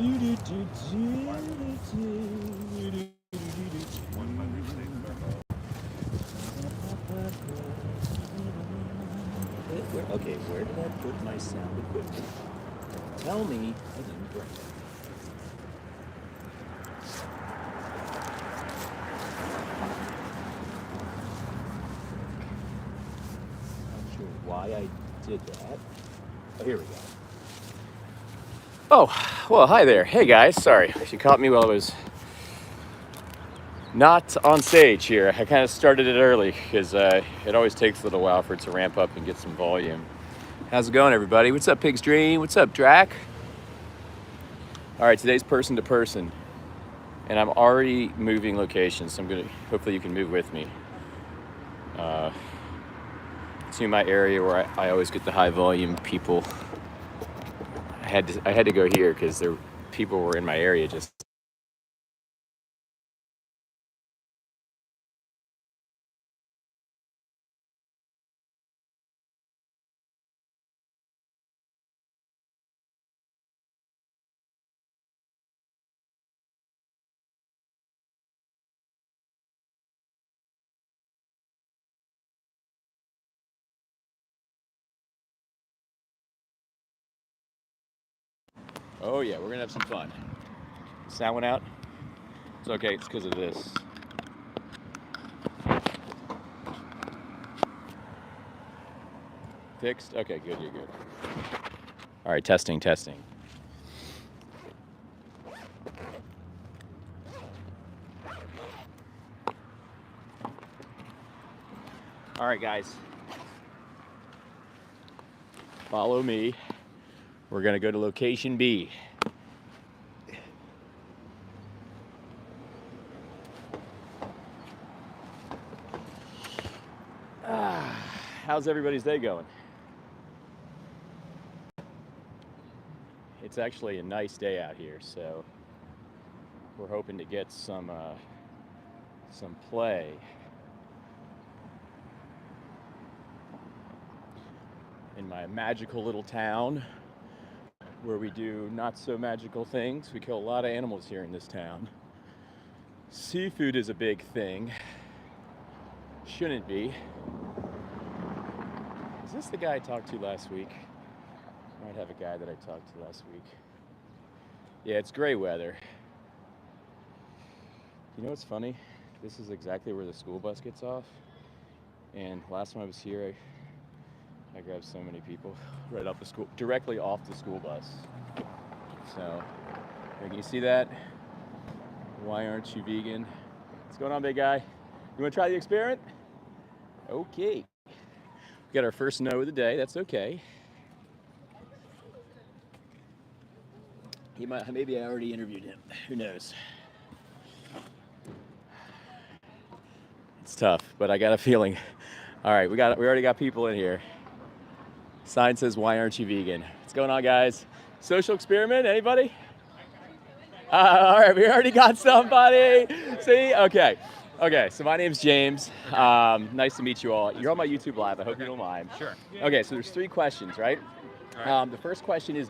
Okay, where did I put my sound equipment? Tell me I didn't bring it. Not sure why I did that. Oh, here we go. Oh, well, hi there. Hey guys, sorry. You caught me while I was not on stage here. I kind of started it early because it always takes a little while for it to ramp up and get some volume. How's it going, everybody? What's up, Pig's Dream? What's up, Drac? All right, today's person to person, and I'm already moving locations, so hopefully you can move with me to my area where I always get the high volume people. I had to go here because people were in my area just. Oh yeah, we're gonna have some fun. Sound went out? It's okay, it's because of this. Fixed? Okay, good, you're good. All right, testing. All right, guys. Follow me. We're gonna go to location B. How's everybody's day going? It's actually a nice day out here, so we're hoping to get some play. In my magical little town where we do not so magical things. We kill a lot of animals here in this town. Seafood is a big thing. Shouldn't be. Is this the guy I talked to last week? Might have a guy that I talked to last week. Yeah, it's gray weather. You know what's funny? This is exactly where the school bus gets off. And last time I was here, I grabbed so many people right off directly off the school bus. So, can you see that? Why aren't you vegan? What's going on, big guy? You want to try the experiment? Okay. We got our first no of the day. That's okay. Maybe I already interviewed him. Who knows? It's tough, but I got a feeling. All right, we already got people in here. Sign says, "Why aren't you vegan?" What's going on, guys? Social experiment? Anybody? All right, we already got somebody. See? Okay. So my name's James. Nice to meet you all. You're on my YouTube Live. I hope you don't mind. Sure. Okay, so there's 3 questions, right? All right. The first question is,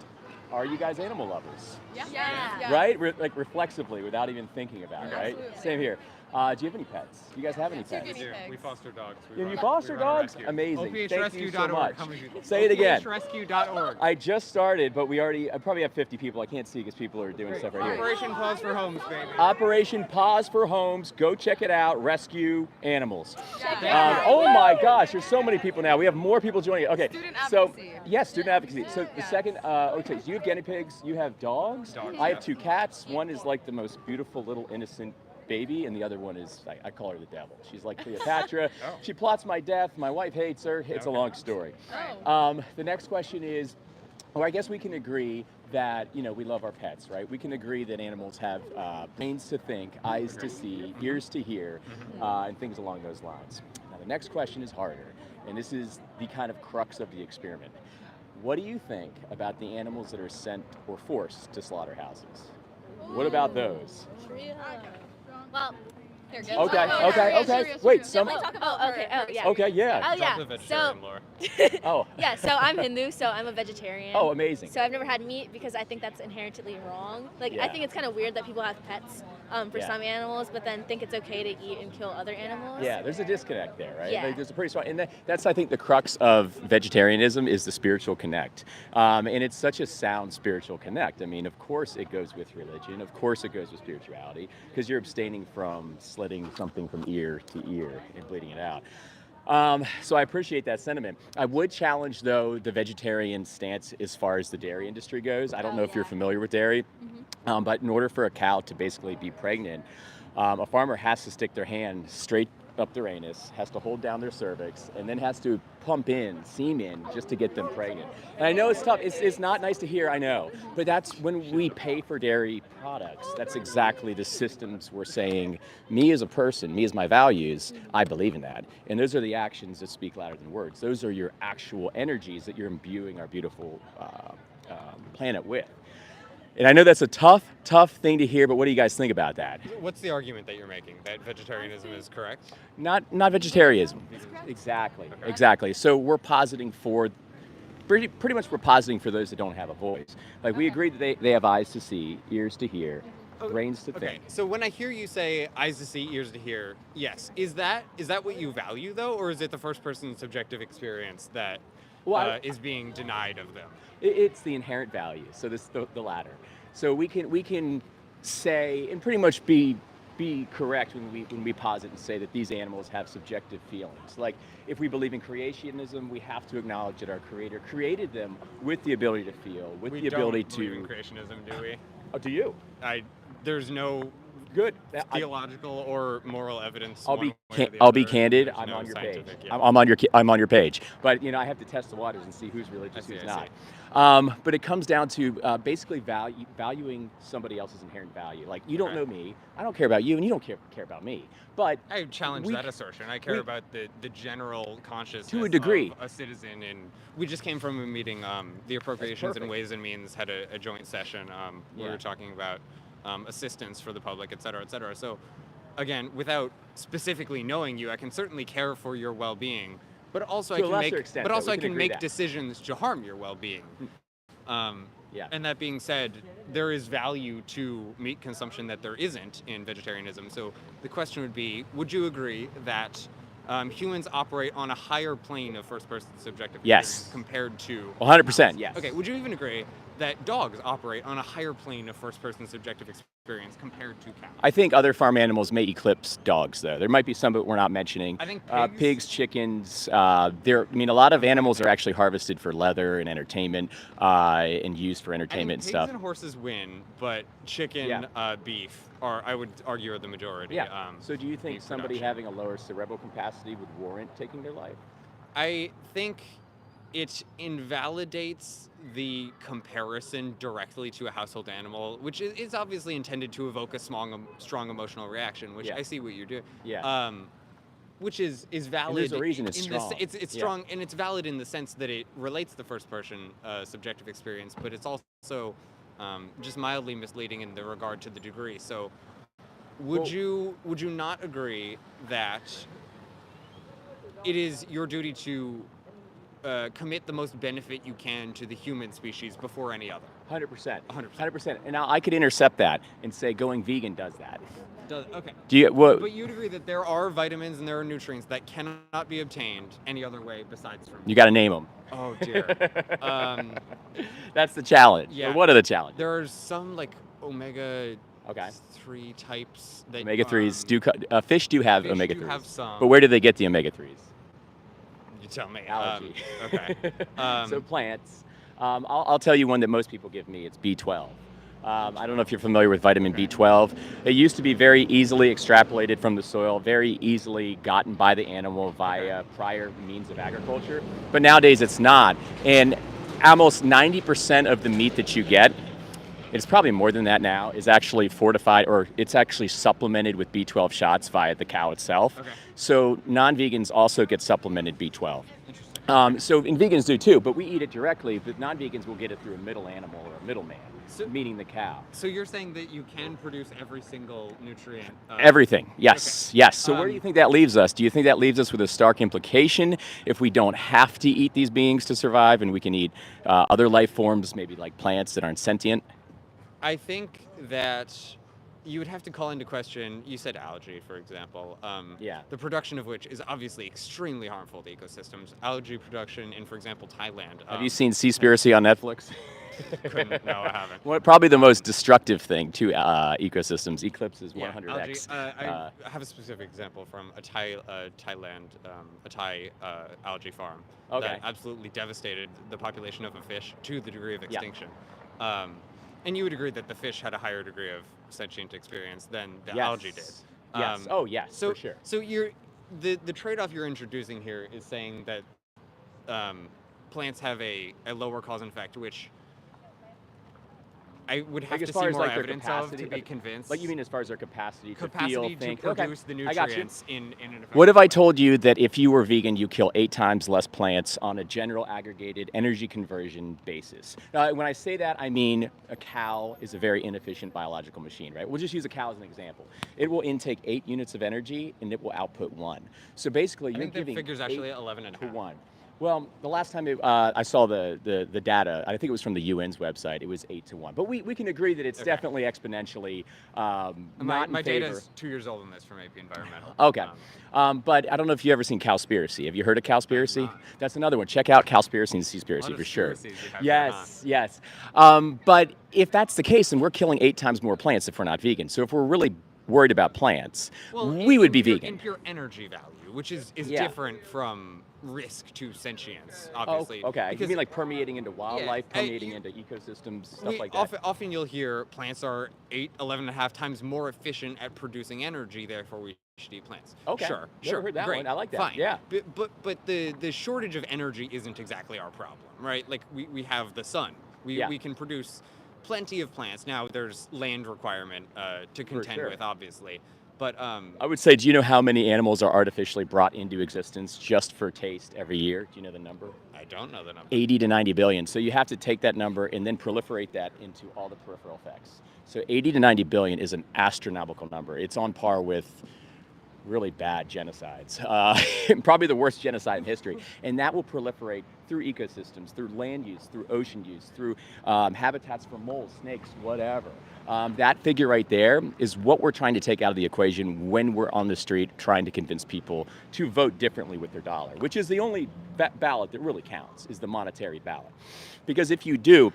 are you guys animal lovers? Yeah. Right? Like reflexively, without even thinking about it, right? Absolutely. Same here. Do you have any pets? Do you guys have any pets? Guinea We do. pigs. We foster dogs. You foster dogs? rescue. Amazing. Thank you so OPHrescue.org. much. How many people? Say it again. OPHrescue.org. I just started, but I probably have 50 people. I can't see because people are doing stuff right here. Operation Pause for Homes, baby. Operation Pause for Homes. Go check it out. Rescue animals. Check it out. Oh my gosh, there's so many people now. We have more people joining. Okay, Student so advocacy. yes, student advocacy. So the Yeah. second, okay, so you have guinea pigs. You have dogs. Dogs, I have yeah. 2 cats. One is like the most beautiful little innocent baby, and the other one is, I call her the devil. She's like Cleopatra. Oh. She plots my death. My wife hates her. It's a Okay. long story. The next question is, or I guess we can agree that, we love our pets, right? We can agree that animals have brains to think, eyes to see, ears to hear, and things along those lines. Now, the next question is harder, and this is the kind of crux of the experiment. What do you think about the animals that are sent or forced to slaughterhouses? What about those? Well, They're good. Okay, Oh, okay, yeah, okay. sure, Wait, sure. some. Definitely talk about okay, her yeah. Okay, yeah. Oh, yeah. Drop the So, vegetarian lore. Oh. yeah, so I'm Hindu, so I'm a vegetarian. Oh, amazing. So I've never had meat because I think that's inherently wrong. Like, Yeah. I think it's kind of weird that people have pets for Yeah. some animals, but then think it's okay to eat and kill other animals. Yeah, there's a disconnect there, right? Yeah. Like, there's a pretty strong, and that's I think the crux of vegetarianism is the spiritual connect, and it's such a sound spiritual connect. I mean, of course it goes with religion, of course it goes with spirituality, because you're abstaining from slitting something from ear to ear and bleeding it out. So I appreciate that sentiment. I would challenge, though, the vegetarian stance as far as the dairy industry goes. I don't know if you're familiar with dairy, but in order for a cow to basically be pregnant, a farmer has to stick their hand straight up their anus, has to hold down their cervix, and then has to pump in semen just to get them pregnant. And I know it's tough. It's not nice to hear, I know. But that's when we pay for dairy products. That's exactly the systems we're saying, me as a person, me as my values, I believe in that. And those are the actions that speak louder than words. Those are your actual energies that you're imbuing our beautiful planet with. And I know that's a tough thing to hear, but what do you guys think about that? What's the argument that you're making? That vegetarianism is correct? Not vegetarianism. Exactly. Okay. Exactly. So we're positing for pretty much we're positing for those that don't have a voice. Like we agree that they have eyes to see, ears to hear, brains to Okay, think. so when I hear you say eyes to see, ears to hear, yes, is that what you value though, or is it the first person subjective experience that is being denied of them? It's the inherent value. So this the latter. So we can say and pretty much be correct when we posit and say that these animals have subjective feelings. Like if we believe in creationism, we have to acknowledge that our creator created them with the ability to feel, with the ability don't believe in to. creationism, do we? Oh, do you? There's no Good. theological or moral evidence. I'll one be way or the I'll be other. candid. There's I'm no on your page. scientific- yeah. I'm on your page. But I have to test the waters and see who's religious, I who's see. not. But it comes down to basically valuing somebody else's inherent value. Like you don't Okay. know me, I don't care about you, and you don't care about me. But I challenge that assertion. I care about the general consciousness To a degree. of a citizen, and we just came from a meeting. The Appropriations and perfect. Ways and Means had a joint session. We Yeah. were talking about assistance for the public, et cetera, et cetera. So, again, without specifically knowing you, I can certainly care for your well-being, but also To a lesser extent, though, we I can can agree make that. decisions to harm your well-being. Yeah. And that being said, there is value to meat consumption that there isn't in vegetarianism. So the question would be, would you agree that humans operate on a higher plane of first-person subjective Yes. experience compared to 100%, yes. Okay, would you even agree that dogs operate on a higher plane of first-person subjective experience compared to cows? I think other farm animals may eclipse dogs, though. There might be some that we're not mentioning. I think pigs, chickens. A lot of animals are actually harvested for leather and entertainment, and used for entertainment and pigs stuff. and horses win, but chicken, Yeah. beef are, I would argue, are the majority. Yeah. So do you think beef somebody production. having a lower cerebral capacity would warrant taking their life? I think it invalidates the comparison directly to a household animal, which is obviously intended to evoke a strong emotional reaction, which Yeah. I see what you're doing. Yeah. Which is valid. there's a reason it's in strong. It's Yeah. strong, and it's valid in the sense that it relates the first person subjective experience, but it's also just mildly misleading in the regard to the degree. So would you not agree that it is your duty to commit the most benefit you can to the human species before any other? 100%. 100%. 100%. And now I could intercept that and say going vegan does that. Okay. Do you? What? But you'd agree that there are vitamins and there are nutrients that cannot be obtained any other way besides from. You got to name them. Oh dear. That's the challenge. Yeah. Or one of the challenges. There are some like omega Okay. 3 types that Omega 3s fish do have fish omega do 3s. have some. But where do they get the omega 3s? You tell me. Allergy. Okay. So plants. I'll tell you one that most people give me. It's B12. I don't know if you're familiar with vitamin B12. It used to be very easily extrapolated from the soil, very easily gotten by the animal via prior means of agriculture. But nowadays it's not. And almost 90% of the meat that you get, it's probably more than that now, is actually fortified, or it's actually supplemented with B12 shots via the cow itself. Okay. So non-vegans also get supplemented B12. Interesting. And vegans do too, but we eat it directly, but non-vegans will get it through a middle animal or a middleman, meaning the cow. So you're saying that you can produce every single nutrient? Everything, yes, Okay. yes. So where do you think that leaves us? Do you think that leaves us with a stark implication if we don't have to eat these beings to survive and we can eat other life forms, maybe like plants that aren't sentient? I think that you would have to call into question, you said algae, for example. Yeah. The production of which is obviously extremely harmful to ecosystems. Algae production in, for example, Thailand. Have you seen Seaspiracy on Netflix? Couldn't. No, I haven't. Well, probably the most destructive thing to ecosystems. Eclipses 100x. I have a specific example from a Thailand, a Thai algae farm that absolutely devastated the population of a fish to the degree of extinction. And you would agree that the fish had a higher degree of sentient experience than the algae did. Yes. Yes, for sure. So the trade-off you're introducing here is saying that plants have a lower cause and effect, which I would have to see more evidence of to be convinced. Like you mean as far as their capacity to feel, think, to produce the nutrients in an effective What if I told you that if you were vegan, you kill 8 times less plants on a general aggregated energy conversion basis? When I say that, I mean a cow is a very inefficient biological machine, right? We'll just use a cow as an example. It will intake 8 units of energy and it will output 1. So basically, you're giving the figure's actually 11 to 1. Well, the last time I saw the data, I think it was from the UN's website, it was 8 to 1. But we can agree that it's definitely exponentially not in favor. My data is 2 years old on this from AP Environmental. Okay. But I don't know if you've ever seen Cowspiracy. Have you heard of Cowspiracy? That's another one. Check out Cowspiracy and Seaspiracy for sure. Yes. But if that's the case, then we're killing 8 times more plants if we're not vegan. So if we're really worried about plants, we would be vegan. In pure energy value, which is different from risk to sentience, obviously. Okay. You mean like permeating into wildlife, permeating into ecosystems, stuff like that? Often you'll hear plants are 11.5 times more efficient at producing energy, therefore we should eat plants. Okay. Sure. Never heard that great, one. I like that. Fine. Yeah. But the shortage of energy isn't exactly our problem, right? Like we have the sun. We can produce plenty of plants. Now there's land requirement to contend with, obviously. But I would say, do you know how many animals are artificially brought into existence just for taste every year? Do you know the number? I don't know the number. 80 to 90 billion. So you have to take that number and then proliferate that into all the peripheral effects. So 80 to 90 billion is an astronomical number. It's on par with really bad genocides, probably the worst genocide in history. And that will proliferate through ecosystems, through land use, through ocean use, through habitats for moles, snakes, whatever. That figure right there is what we're trying to take out of the equation when we're on the street trying to convince people to vote differently with their dollar, which is the only ballot that really counts, is the monetary ballot. Because if you do,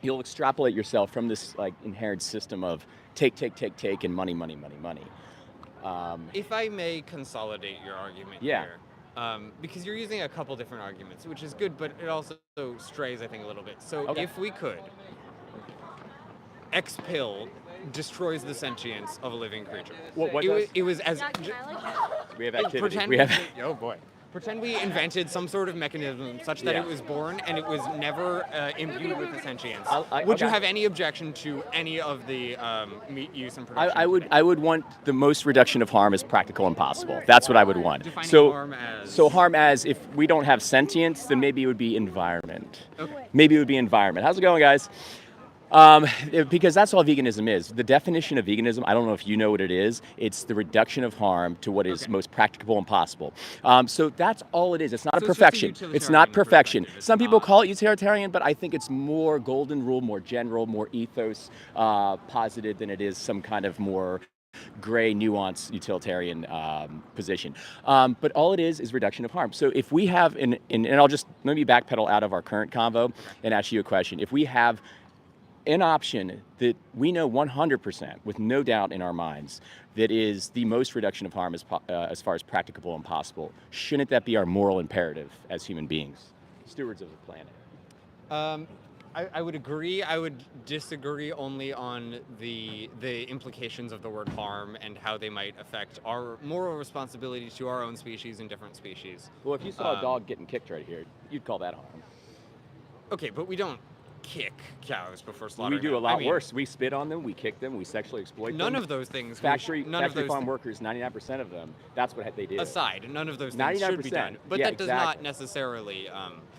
you'll extrapolate yourself from this like inherent system of take, and money. If I may consolidate your argument here, because you're using a couple different arguments, which is good, but it also strays, I think, a little bit. So if we could, X pill destroys the sentience of a living creature. It was as... We have activity. Oh boy. Pretend we invented some sort of mechanism such that it was born and it was never imbued with the sentience. Would you have any objection to any of the meat use and production? I would want the most reduction of harm as practical and possible. That's what I would want. Harm as if we don't have sentience, then maybe it would be environment. Okay. Maybe it would be environment. How's it going, guys? Because that's all veganism is. The definition of veganism, I don't know if you know what it is, it's the reduction of harm to what is most practicable and possible. So that's all it is. It's not a perfection. It's not perfection. Some people call it utilitarian, but I think it's more golden rule, more general, more ethos posited than it is some kind of more gray, nuanced utilitarian position. But all it is reduction of harm. So if we have, and I'll just, let me backpedal out of our current convo and ask you a question. If we have an option that we know 100% with no doubt in our minds that is the most reduction of harm as far as practicable and possible, shouldn't that be our moral imperative as human beings, stewards of the planet? I would agree. I would disagree only on the implications of the word harm and how they might affect our moral responsibility to our own species and different species. Well, if you saw a dog getting kicked right here, you'd call that harm. Okay, but we don't kick cows before slaughtering We do a them. lot I mean, worse. We spit on them, we kick them, we sexually exploit None them. of those things. Factory none of those farm workers, 99% of them, that's what they do. aside, none of those things should be 99%. done. But Yeah, that does not exactly. necessarily.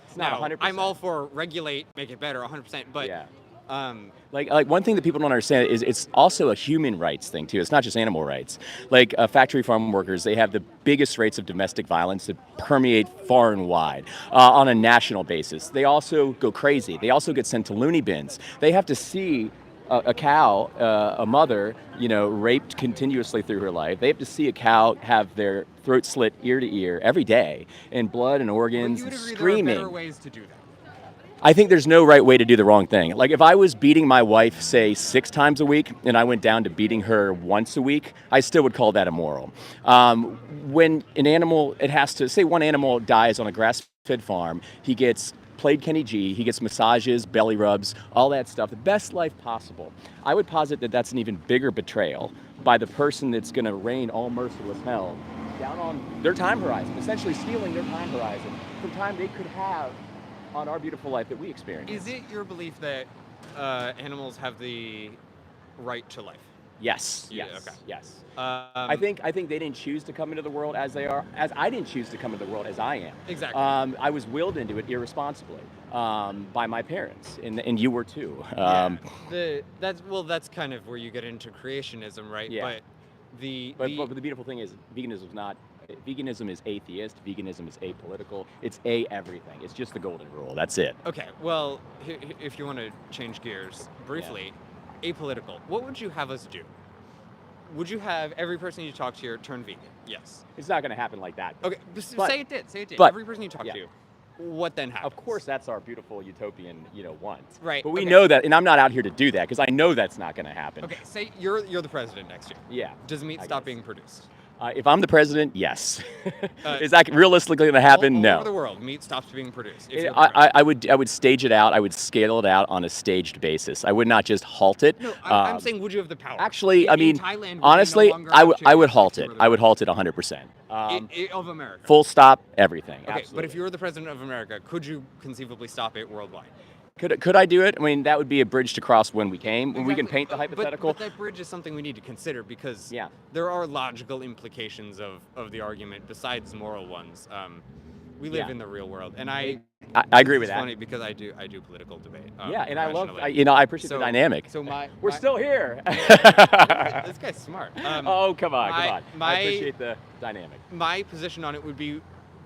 It's not now, 100%. I'm all for regulate, make it better, 100%. But Yeah. um, Like one thing that people don't understand is it's also a human rights thing too. It's not just animal rights. Like factory farm workers, they have the biggest rates of domestic violence that permeate far and wide on a national basis. They also go crazy. They also get sent to loony bins. They have to see a cow, a mother, raped continuously through her life. They have to see a cow have their throat slit ear to ear every day, and blood and but organs you would and agree screaming. there are better ways to do that. I think there's no right way to do the wrong thing. Like if I was beating my wife, say 6 times a week, and I went down to beating her once a week, I still would call that immoral. When an animal, it has to, say one animal dies on a grass-fed farm, he gets played Kenny G, he gets massages, belly rubs, all that stuff, the best life possible. I would posit that that's an even bigger betrayal by the person that's going to rain all merciless hell down on their time horizon, essentially stealing their time horizon from time they could have on our beautiful life that we experience. Is it your belief that animals have the right to life? Yes. Yeah, Yes. okay. Yes. I I think they didn't choose to come into the world as they are, as I didn't choose to come into the world as I am. Exactly. I was willed into it irresponsibly by my parents, and you were too. That's kind of where you get into creationism, right? Yeah. But the But the beautiful thing is, veganism is atheist. Veganism is apolitical. It's everything. It's just the golden rule. That's it. okay, well, if you want to change gears briefly, apolitical. What would you have us do? Would you have every person you talk to here turn vegan? Yes. It's not going to happen like that. Okay, But- say it did. Say it did. but- Every person you talk yeah. to. What then happens? Of course, that's our beautiful utopian, want. Right, But we okay. know that, and I'm not out here to do that because I know that's not going to happen. Okay, say you're the president next year. Yeah. Does meat I stop guess. being produced? If I'm the president, yes. Is that realistically going to happen? all No. over the world, meat stops being produced. If you're the I would stage it out. I would scale it out on a staged basis. I would not just halt it. president. No, I'm saying, would you have the power? Actually, I In mean, Thailand, would they honestly, no longer I have would chickens halt to it. murder I would them? halt it 100%. Of America. Full stop, everything. Okay, Absolutely. but if you were the president of America, could you conceivably stop it worldwide? Could I do it? I mean, that would be a bridge to cross when we came. When we can Exactly, paint the but- hypothetical. But that bridge is something we need to consider because Yeah. there are logical implications of the argument besides moral ones. We live Yeah. in the real world, and I agree with it's that. funny because I do political debate. Yeah, and I love, rationally. I appreciate So- the dynamic. So We're my- still here. This guy's smart. Oh, come on. I my- appreciate the dynamic. My position on it would be,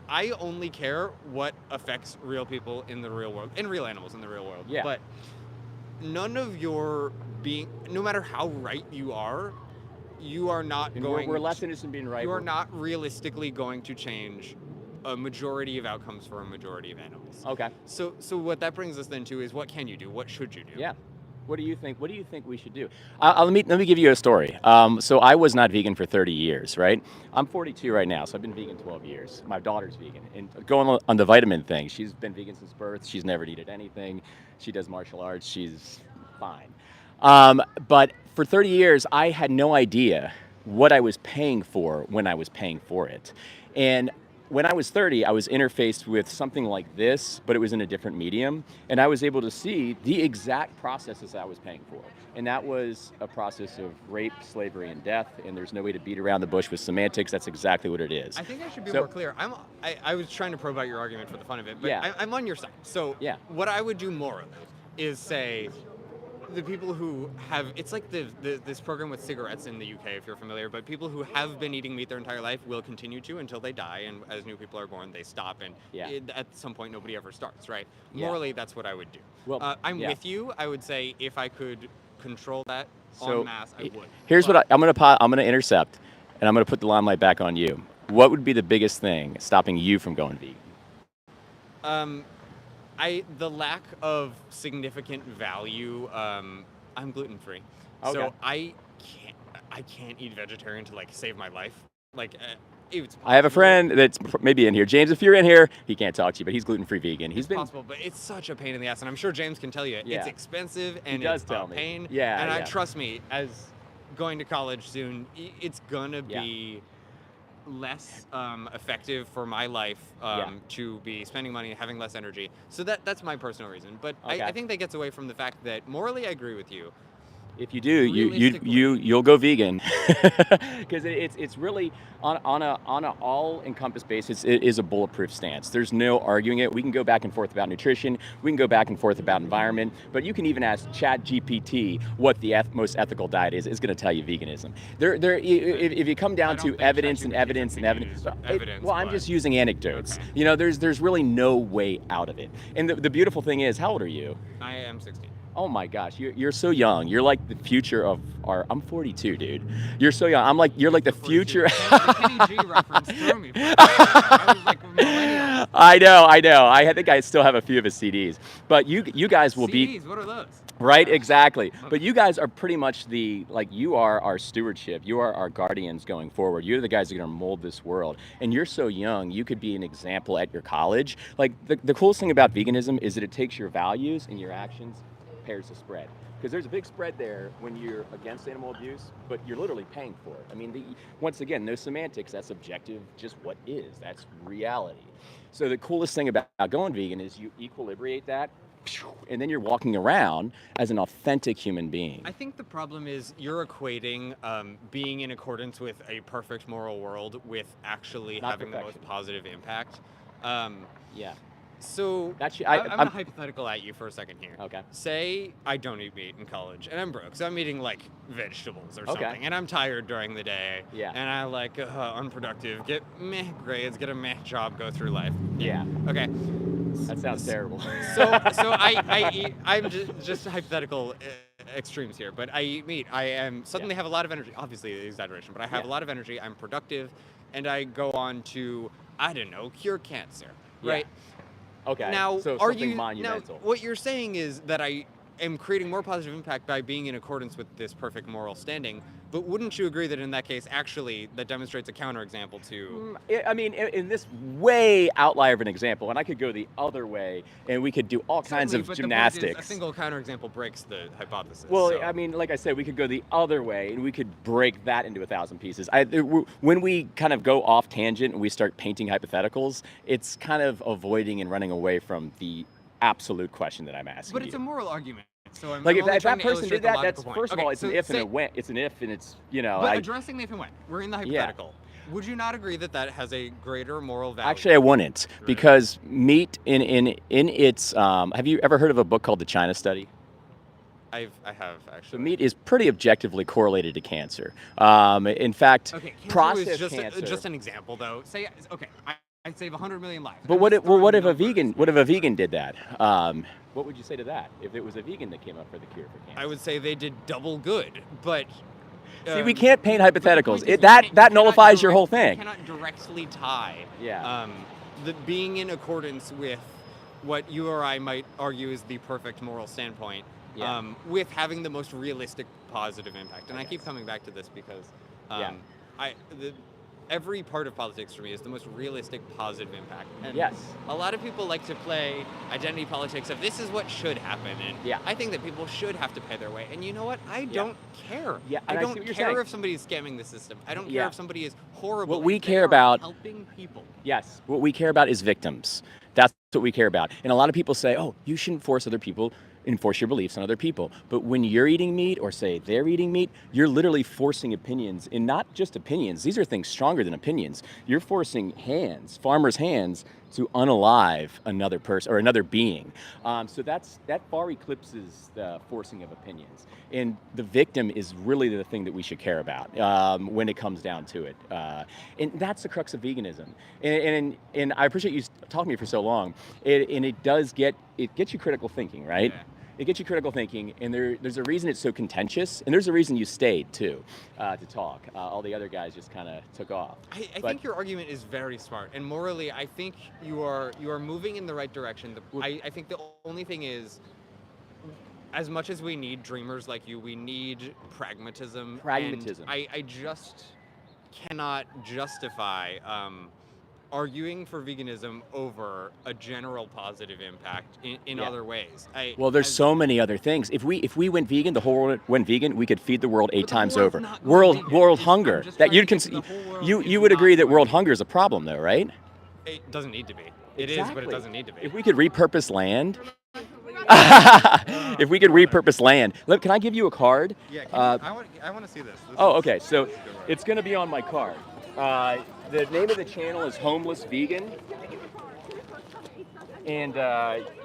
I only care what affects real people in the real world, and real animals in the real world. Yeah. But none of your being, no matter how right you are not And going. we're less innocent being right. You are not realistically going to change a majority of outcomes for a majority of animals. Okay. So what that brings us then to is, what can you do? What should you do? Yeah. What do you think? What do you think we should do? Let me give you a story. So I was not vegan for 30 years, right? I'm 42 right now, so I've been vegan 12 years. My daughter's vegan, and going on the vitamin thing, she's been vegan since birth. She's never needed anything. She does martial arts. She's fine. But for 30 years, I had no idea what I was paying for when I was paying for it, and when I was 30, I was interfaced with something like this, but it was in a different medium, and I was able to see the exact processes I was paying for. And that was a process of rape, slavery, and death, and there's no way to beat around the bush with semantics. That's exactly what it is. I think I should be So- more clear. I was trying to probe out your argument for the fun of it, but Yeah. I'm on your side. So Yeah. what I would do morally is say, the people who have, it's like this program with cigarettes in the UK, if you're familiar, but people who have been eating meat their entire life will continue to until they die, and as new people are born, they stop, and Yeah. at some point nobody ever starts, right? Yeah. Morally, that's what I would do. Well, I'm yeah. with you. I would say if I could control that So, en masse, I would. Here's But- what I'm gonna intercept, and I'm gonna put the limelight back on you. What would be the biggest thing stopping you from going vegan? The lack of significant value. I'm gluten free, Okay. so I can't eat vegetarian to like save my life. Like, it's I have a possible. friend that's maybe in here. James, if you're in here, he can't talk to you, but he's gluten-free vegan. He's It's been possible, but it's such a pain in the ass, and I'm sure James can tell you Yeah. it's expensive and does it's tell a me. pain. Yeah, and yeah. trust me, as going to college soon, it's gonna Yeah. be less effective for my life to be spending money and having less energy. So that's my personal reason. But Okay. I think that gets away from the fact that morally I agree with you. If you do, Realistically- you'll go vegan, because it's really on a all encompassed basis. It is a bulletproof stance. There's no arguing it. We can go back and forth about nutrition. We can go back and forth about environment. But you can even ask ChatGPT what the most ethical diet is. It's going to tell you veganism. If you come I down don't to think evidence and ChatGPT evidence can and be evidence, used evidence, well, I'm but- just using anecdotes. Okay. You know, there's really no way out of it. And the beautiful thing is, how old are you? I am 16. Oh my gosh, you're so young. You're like the future of our. I'm 42, dude. You're so young. You're like the future. The Kenny G reference threw me. I was like millennial. I know. I think I still have a few of his CDs. But you guys will be CDs, what are those? right, exactly. But you guys are pretty much you are our stewardship. You are our guardians going forward. You're the guys that are going to mold this world. And you're so young. You could be an example at your college. Like the coolest thing about veganism is that it takes your values and your actions, pairs the spread. Because there's a big spread there when you're against animal abuse, but you're literally paying for it. I mean, once again, no semantics. That's objective, just what is. That's reality. So the coolest thing about going vegan is you equilibrate that, and then you're walking around as an authentic human being. I think the problem is you're equating being in accordance with a perfect moral world with actually Not having perfection. the most positive impact. Yeah. So That's I'm I'm gonna hypothetical at you for a second here. Okay. Say I don't eat meat in college and I'm broke, so I'm eating like vegetables or Okay. something, and I'm tired during the day. Yeah. And I like unproductive, get meh grades, get a meh job, go through life. Yeah. Okay. That sounds terrible. So I eat. I'm just hypothetical extremes here, but I eat meat. I am suddenly have a lot of energy. Obviously, exaggeration, but I have a lot of energy. I'm productive, and I go on to I don't know cure cancer, Yeah. right? Okay. Now, so are something you monumental. now? What you're saying is that I am creating more positive impact by being in accordance with this perfect moral standing. But wouldn't you agree that in that case, actually, that demonstrates a counterexample to? I mean, in this way outlier of an example, and I could go the other way, and we could do all kinds Certainly, of but gymnastics. The point is, a single counterexample breaks the hypothesis. Well, so. I mean, like I said, we could go the other way, and we could break that into 1,000 pieces. When we kind of go off tangent and we start painting hypotheticals, it's kind of avoiding and running away from the absolute question that I'm asking But you. it's a moral argument. So I'm Like I'm if only that trying to person illustrate did the that, logical that's point. first of Okay, all, it's so an if and say- a when. It's an if and it's But addressing the if and when, we're in the hypothetical. Would you not agree that that has a greater moral value? Actually, I wouldn't, Right. because meat in its. Have you ever heard of a book called The China Study? I have actually. So meat is pretty objectively correlated to cancer. In fact, Okay, cancer processed is just cancer. just an example, though. Say okay, I'd save 100 million lives. But I'm what just if, well, what if throwing a vegan? numbers. What if a vegan did that? What would you say to that? If it was a vegan that came up for the cure for cancer? I would say they did double good, but. See, we can't paint but the hypotheticals. point is you That cannot nullifies your whole direct- thing. You cannot directly tie Yeah. the being in accordance with what you or I might argue is the perfect moral standpoint Yeah. with having the most realistic positive impact. And I keep Yes. coming back to this because Yeah. every part of politics for me is the most realistic positive impact. And Yes. a lot of people like to play identity politics of this is what should happen, and Yeah. I think that people should have to pay their way. And you know what? I don't care. Yeah, I and I see don't what you're care saying. if somebody's scamming the system. I don't care Yeah. if somebody is horrible. What we if they care are about- helping people. Yes. What we care about is victims. That's what we care about. And a lot of people say, "Oh, you shouldn't enforce your beliefs on other people." But when you're eating meat, or say they're eating meat, you're literally forcing opinions, and not just opinions. These are things stronger than opinions. You're forcing farmers' hands, to unalive another person or another being. So that far eclipses the forcing of opinions. And the victim is really the thing that we should care about when it comes down to it. And that's the crux of veganism. And I appreciate you talking to me for so long. It gets you critical thinking, right? Yeah. It gets you critical thinking, and there's a reason it's so contentious, and there's a reason you stayed too, to talk. All the other guys just kind of took off. I think your argument is very smart, and morally, I think you are moving in the right direction. I think the only thing is, as much as we need dreamers like you, we need pragmatism. Pragmatism. And I just cannot justify arguing for veganism over a general positive impact in Yeah. other ways. Well, there's so many other things. If we went vegan, the whole world went vegan, we could feed the world 8 times over. World hunger. That you would agree that world hunger is a problem, though, right? It doesn't need to be. It is, but it doesn't need to be. If we could repurpose land, if we could repurpose land, look, can I give you a card? Yeah, I want to see this. Oh, okay. So it's going to be on my card. The name of the channel is Homeless Vegan. And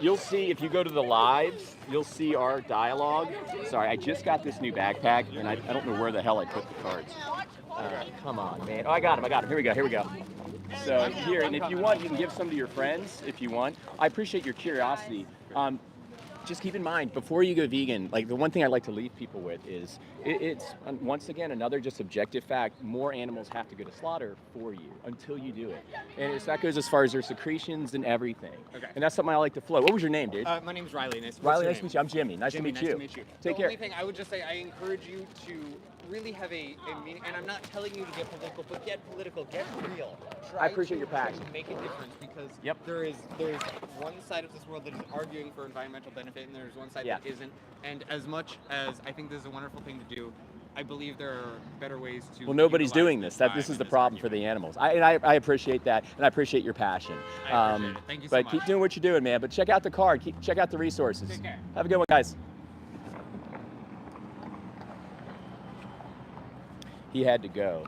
you'll see, if you go to the lives, you'll see our dialogue. Sorry, I just got this new backpack, and I don't know where the hell I put the cards. All right, come on, man. Oh, I got him. Here we go. So here, and if you want, you can give some to your friends if you want. I appreciate your curiosity. Just keep in mind, before you go vegan, like the one thing I like to leave people with is, it's once again another just objective fact, more animals have to go to slaughter for you until you do it. And that goes as far as their secretions and everything. Okay. And that's something I like to flow. What was your name, dude? My name's Riley. Riley, nice to meet you. I'm Jimmy. Nice to meet you. Take care. The only thing I would just say, I encourage you to really have a meaning, and I'm not telling you to get political, but get political, get real. I appreciate your passion. Make a difference, because Yep. there's one side of this world that is arguing for environmental benefit, and there's one side that isn't. And as much as I think this is a wonderful thing to do, I believe there are better ways to. Well, nobody's utilize doing this. This is the problem for the animals. I appreciate that, and I appreciate your passion. I appreciate it. Thank you so but much. keep doing what you're doing, man. But check out the card. Check out the resources. Take care. Have a good one, guys. He had to go.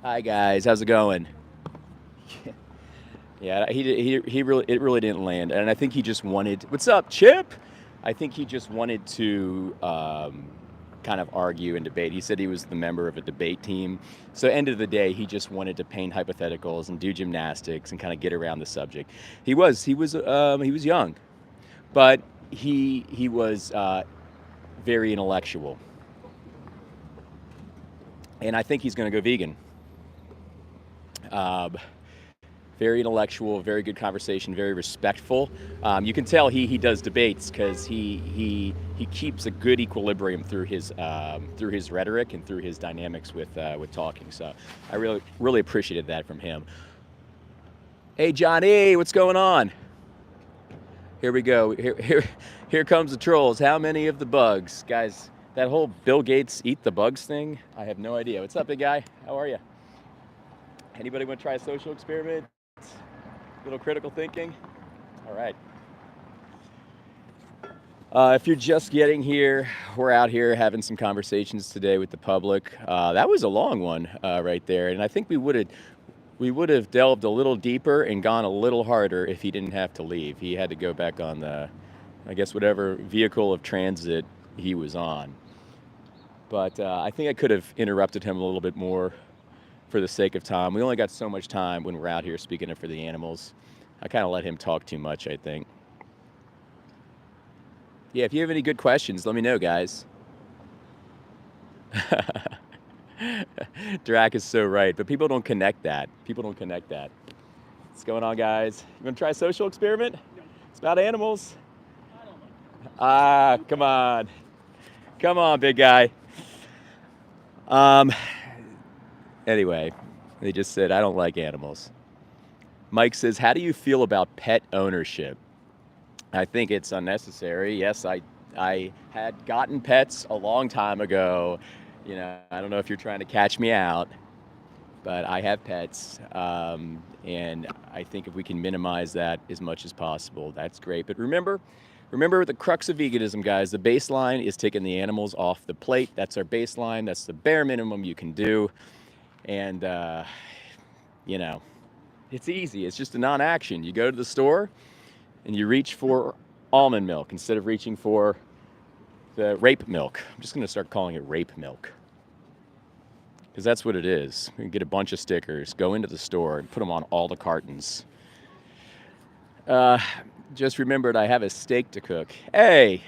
Hi guys, how's it going? Yeah, it really didn't land, and I think he just wanted. What's up, Chip? I think he just wanted to kind of argue and debate. He said he was the member of a debate team. So end of the day, he just wanted to paint hypotheticals and do gymnastics and kind of get around the subject. He was young, but he was very intellectual. And I think he's going to go vegan. Very intellectual, very good conversation, very respectful. You can tell he does debates because he keeps a good equilibrium through his rhetoric and through his dynamics with talking. So I really appreciated that from him. Hey Johnny, what's going on? Here we go. Here comes the trolls. How many of the bugs, guys? That whole Bill Gates eat the bugs thing, I have no idea. What's up, big guy? How are you? Anybody want to try a social experiment? A little critical thinking? All right. If you're just getting here, we're out here having some conversations today with the public. That was a long one right there, and I think we would have delved a little deeper and gone a little harder if he didn't have to leave. He had to go back on I guess whatever vehicle of transit he was on. But I think I could have interrupted him a little bit more for the sake of time. We only got so much time when we're out here speaking up for the animals. I kind of let him talk too much, I think. Yeah, if you have any good questions, let me know, guys. Drac is so right, but people don't connect that. What's going on, guys? You want to try a social experiment? It's about animals. Come on. Come on, big guy. Anyway, they just said, I don't like animals. Mike says, how do you feel about pet ownership? I think it's unnecessary. Yes, I had gotten pets a long time ago. You know, I don't know if you're trying to catch me out, but I have pets. And I think if we can minimize that as much as possible, that's great. But remember the crux of veganism, guys. The baseline is taking the animals off the plate. That's our baseline. That's the bare minimum you can do. And, you know, it's easy. It's just a non-action. You go to the store and you reach for almond milk instead of reaching for the rape milk. I'm just going to start calling it rape milk, because that's what it is. We can get a bunch of stickers, go into the store, and put them on all the cartons. Just remembered I have a steak to cook. Hey,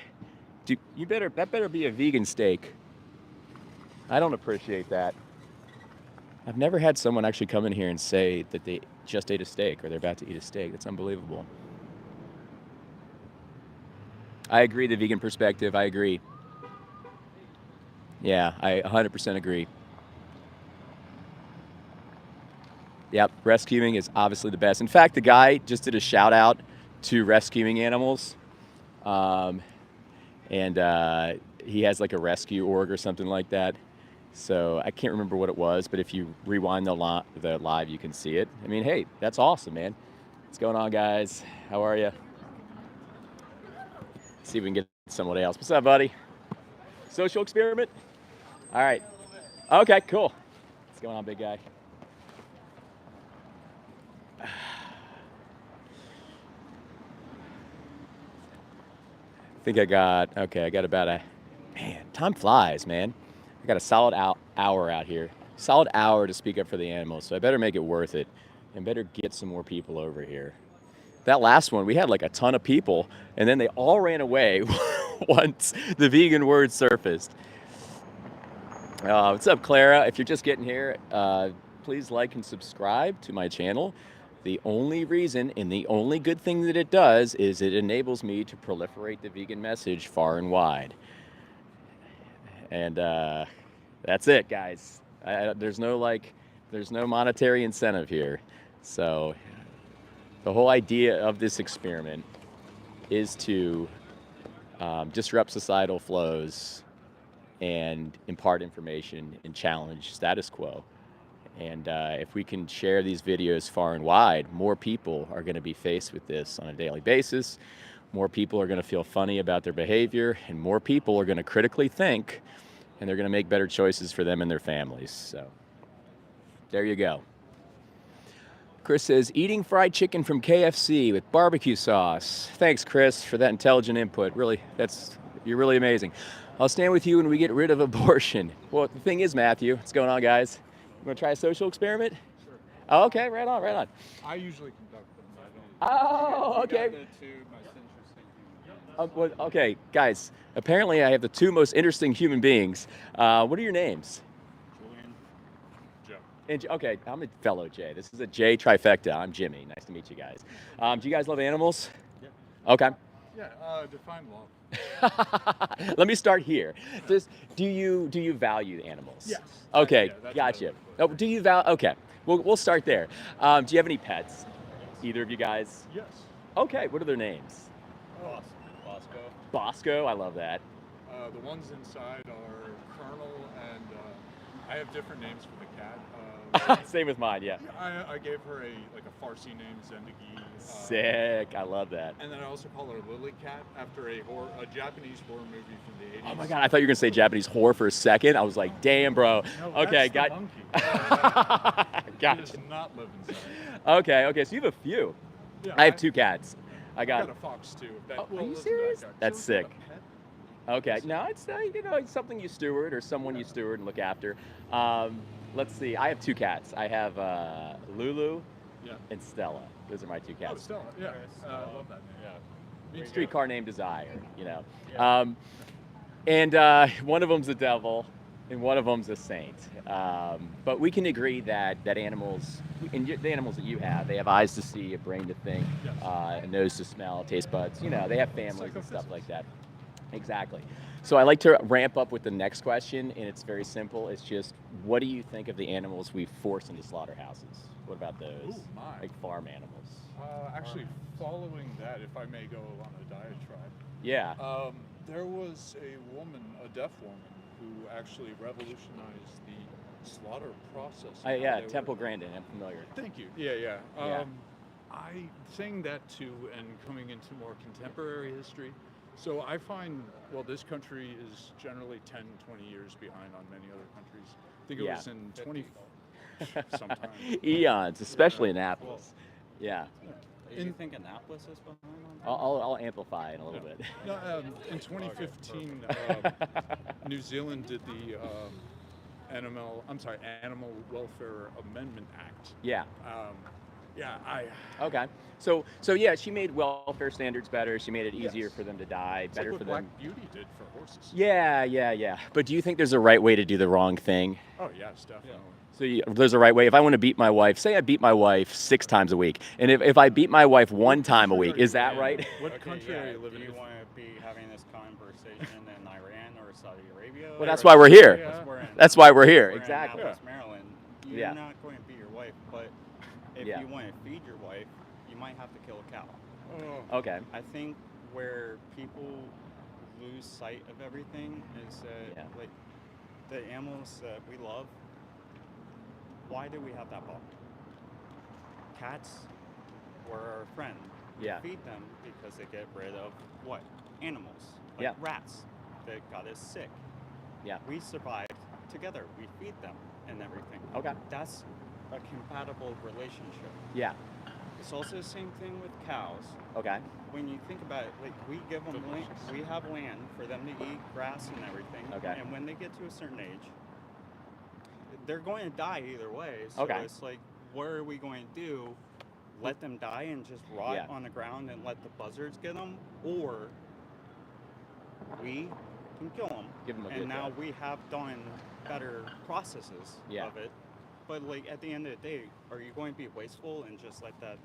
that better be a vegan steak. I don't appreciate that. I've never had someone actually come in here and say that they just ate a steak or they're about to eat a steak. That's unbelievable. I agree, the vegan perspective. I agree. Yeah, I 100% agree. Yep, rescuing is obviously the best. In fact, the guy just did a shout out to rescuing animals, um, and he has like a rescue org or something like that. So I can't remember what it was, but if you rewind the live, you can see it. I mean, hey, that's awesome, man. What's going on, guys? How are you? See if we can get somebody else. What's up, buddy? Social experiment? All right. Okay, cool. What's going on, big guy? I think I got about man, time flies, man. I got a solid hour out here. Solid hour to speak up for the animals, so I better make it worth it and better get some more people over here. That last one, we had like a ton of people, and then they all ran away once the vegan word surfaced. What's up, Clara? If you're just getting here, please like and subscribe to my channel. The only reason and the only good thing that it does is it enables me to proliferate the vegan message far and wide. And that's it, guys. There's no monetary incentive here. So the whole idea of this experiment is to disrupt societal flows and impart information and challenge status quo. And if we can share these videos far and wide, more people are going to be faced with this on a daily basis. More people are going to feel funny about their behavior, and more people are going to critically think, and they're going to make better choices for them and their families. So there you go. Chris says, eating fried chicken from KFC with barbecue sauce. Thanks, Chris, for that intelligent input. Really, you're really amazing. I'll stand with you when we get rid of abortion. Well, the thing is, Matthew, what's going on, guys? You want to try a social experiment? Sure. Oh, okay, right on, right on. I usually conduct them. I don't. Oh, okay. The two most interesting humans. Well, okay, guys, apparently I have the two most interesting human beings. What are your names? Julian, Joe. And, okay, I'm a fellow Jay. This is a Jay trifecta. I'm Jimmy. Nice to meet you guys. Do you guys love animals? Yeah. Okay. Yeah. Define love. Let me start here. Just do you value animals? Yes. Okay, Yeah, that's gotcha. another Oh, question. do you value? Okay, we'll start there. Do you have any pets? Either of you guys? Yes. Okay, what are their names? Bosco. Bosco, I love that. The ones inside are Colonel, and I have different names for the cat. Same with mine, yeah. I gave her a Farsi name, Zendagi. Sick, I love that. And then I also call her Lily Cat after a Japanese horror movie from the 80s. Oh my god, I thought you were gonna say Japanese whore for a second. I was like, damn, bro. No, Okay, that's got. the monkey. He Gotcha. does not live inside. Okay, so you have a few. Yeah, I have two cats. I I got. got a fox too. Oh, are you listen to that serious? guy. That's So it's sick. not a pet. Okay, no, it's it's something you steward or someone you steward and look after. Let's see, I have two cats. I have Lulu Yeah. and Stella. Those are my two Oh, cats. Stella. Yeah. I love that name. Yeah. Streetcar named Desire, you know. And one of them's a devil, and one of them's a saint. But we can agree that animals, and the animals that you have, they have eyes to see, a brain to think, Yes. a nose to smell, taste buds. You know, they have families and stuff Psychophysics. like that. Exactly. So I like to ramp up with the next question, and it's very simple. It's just, what do you think of the animals we force into slaughterhouses? What about those? Ooh, my. Like farm animals? Actually, following that, if I may go on a diatribe, Yeah. there was a woman, a deaf woman, who actually revolutionized the slaughter process. and how Yeah, they Temple were- Grandin, I'm familiar. Thank you. Yeah. Yeah. I saying that too, and coming into more contemporary history. So I find, well, this country is generally 10, 20 years behind on many other countries. I think it Yeah. was in 20 sometime. Eons, especially Annapolis. Yeah. Do you think Annapolis is behind on that? I'll amplify it a little bit. No, in 2015, New Zealand did the Animal Welfare Amendment Act. Yeah. Okay. Okay. So yeah, she made welfare standards better. She made it easier Yes. for them to die, It's better like for what them. Black Beauty did for horses. Yeah. But do you think there's a right way to do the wrong thing? Oh yes, definitely. So there's a right way. If I want to beat my wife, say I beat my wife 6 times a week, and if I beat my wife 1 time a week, is that right? What Okay, country yeah, are you living Do you in? want to be having this conversation in Iran or Saudi Arabia? Well, that's why we're here. Yeah. We're in, That's why we're here. we're in Exactly. Annapolis, Maryland. You're Yeah. not going to beat your wife, but if Yeah. you want to feed your wife, you might have to kill a cow. Oh, Okay. I think where people lose sight of everything is that Yeah. like the animals that we love, why do we have that bond? Cats were our friend. We Yeah. feed them because they get rid of what? Animals. Like Yeah. rats that got us sick. Yeah. We survived together. We feed them and everything. Okay. That's a compatible relationship. Yeah. It's also the same thing with cows. Okay. When you think about it, like we give them land, Delicious. we have land for them to eat grass and everything. Okay. And when they get to a certain age, they're going to die either way. So Okay. it's like, what are we going to do? Let them die and just rot Yeah. on the ground and let the buzzards get them, or we can kill them. Give them a And good now death. we have done better processes Yeah. of it. But like at the end of the day, are you going to be wasteful and just let that?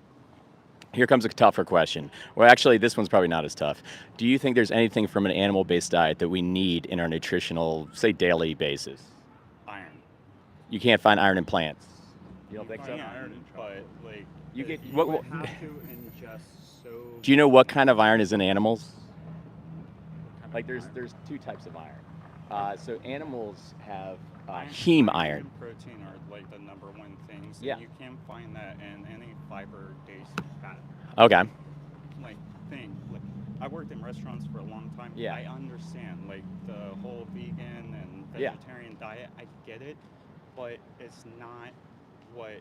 Here comes a tougher question. Well, actually, this one's probably not as tough. Do you think there's anything from an animal-based diet that we need in our nutritional, say, daily basis? Iron. You can't find iron in plants. You don't You think so? find Yeah, iron in but chocolate. like You get- you what- would what- have to ingest so. Do you know what kind of iron is in animals? Kind of Like, there's iron. two types of iron. So animals have Iron- heme iron iron. and protein are like the number one things. Yeah. And you can't find that in any fiber-based fat Okay. like thing. Like I worked in restaurants for a long time. Yeah. I understand like the whole vegan and Yeah. vegetarian diet. I get it, but it's not what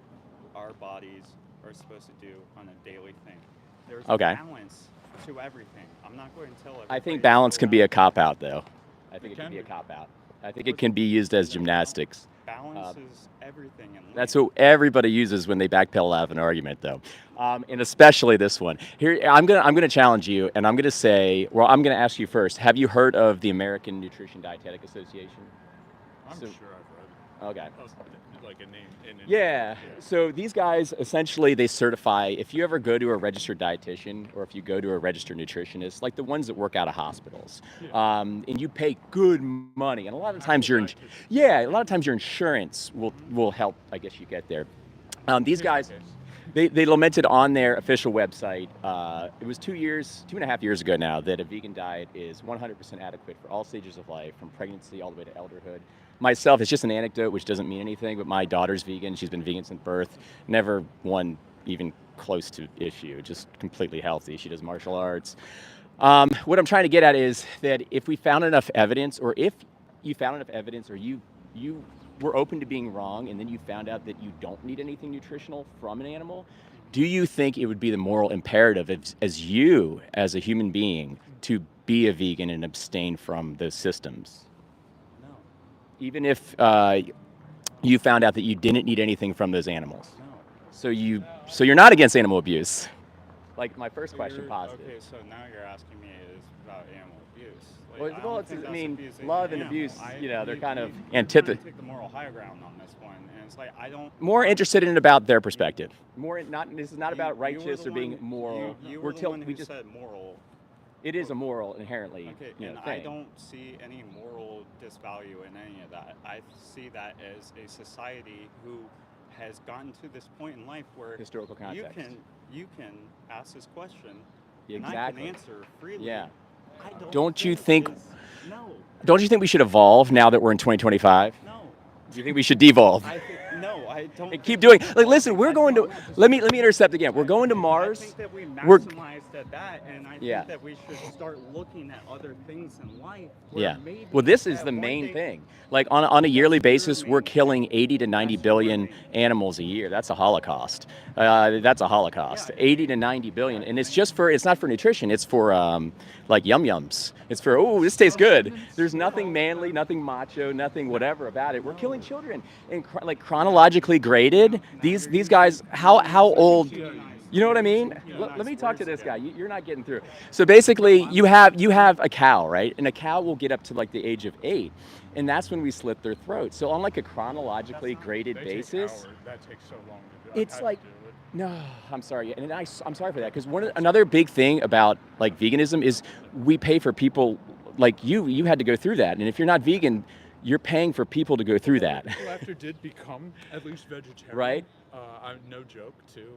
our bodies are supposed to do on a daily thing. There's Okay. a balance to everything. I'm not going to tell everybody. I think balance can be a cop-out, though. I think It it can can be a be. cop-out. I think it can be used as gymnastics. Balance is everything in life. That's what everybody uses when they backpedal out of an argument, though, and especially this one. Here, I'm gonna challenge you, and I'm gonna say, well, I'm gonna ask you first. Have you heard of the American Nutrition Dietetic Association? I'm so- sure I've read Okay. it. Like a name. Yeah. So these guys essentially they certify. If you ever go to a registered dietitian or if you go to a registered nutritionist, like the ones that work out of hospitals, Yeah. and you pay good money, and a lot of times your a lot of times your insurance will help. I guess you get there. These guys. They lamented on their official website, it was 2.5 years ago now, that a vegan diet is 100% adequate for all stages of life, from pregnancy all the way to elderhood. Myself, it's just an anecdote, which doesn't mean anything, but my daughter's vegan. She's been vegan since birth. Never one even close to issue, just completely healthy. She does martial arts. What I'm trying to get at is that if we found enough evidence, or if you found enough evidence, or you were open to being wrong, and then you found out that you don't need anything nutritional from an animal, do you think it would be the moral imperative as you, as a human being, to be a vegan and abstain from those systems? No. Even if you found out that you didn't need anything from those animals. No. So you're not against animal abuse. Like my first question, You're- positive. Okay, so now you're asking me is about animal abuse. Like, Well, I well, don't it's, think I that's mean, abusing love an and animal. abuse, they're kind of you're trying to antithetical. take the moral high ground on this one, and it's like I don't. More interested in about their perspective. More not. This is not you- about you were righteous the or being one- moral. You We're were the till- one who we just. said moral. It is a moral inherently. Okay, you and know, I thing. don't see any moral disvalue in any of that. I see that as a society who has gotten to this point in life where Historical context. you can ask this question Exactly. and I can answer freely. Yeah. I Don't you think- it's- No, Don't you think we should evolve now that we're in 2025? no. Do you think we should devolve? I think no. I don't. And keep think doing. we Like, evolve. listen, we're I going to. don't know. Let me intercept again. We're going to Mars. I think that we We're- maximized at that, and I Yeah. think that we should start looking at other things in life. where Yeah. maybe Well, this is at the one main day- thing. Like on a yearly That's your basis, we're main killing thing. 80 to 90 That's your billion main thing. animals a year. That's a holocaust. That's a holocaust. Yeah. 80 to 90 billion, and it's just for. It's not for nutrition. It's for like yum yums. It's for this tastes good. There's nothing manly, nothing macho, nothing whatever about it. We're killing children, and like chronologically graded. These guys, how old? You know what I mean? Let me talk to this guy. You're not getting through. So basically, you have a cow, right? And a cow will get up to like the age of 8, and that's when we slit their throat. So on like a chronologically graded They take basis, hours. That takes so long to do. I've it's had to like do it. no, I'm sorry, and I'm sorry for that because another big thing about like veganism is we pay for people like you. You had to go through that, and if you're not vegan, you're paying for people to go through that. Laughter did become at least vegetarian. Right. I'm no joke too.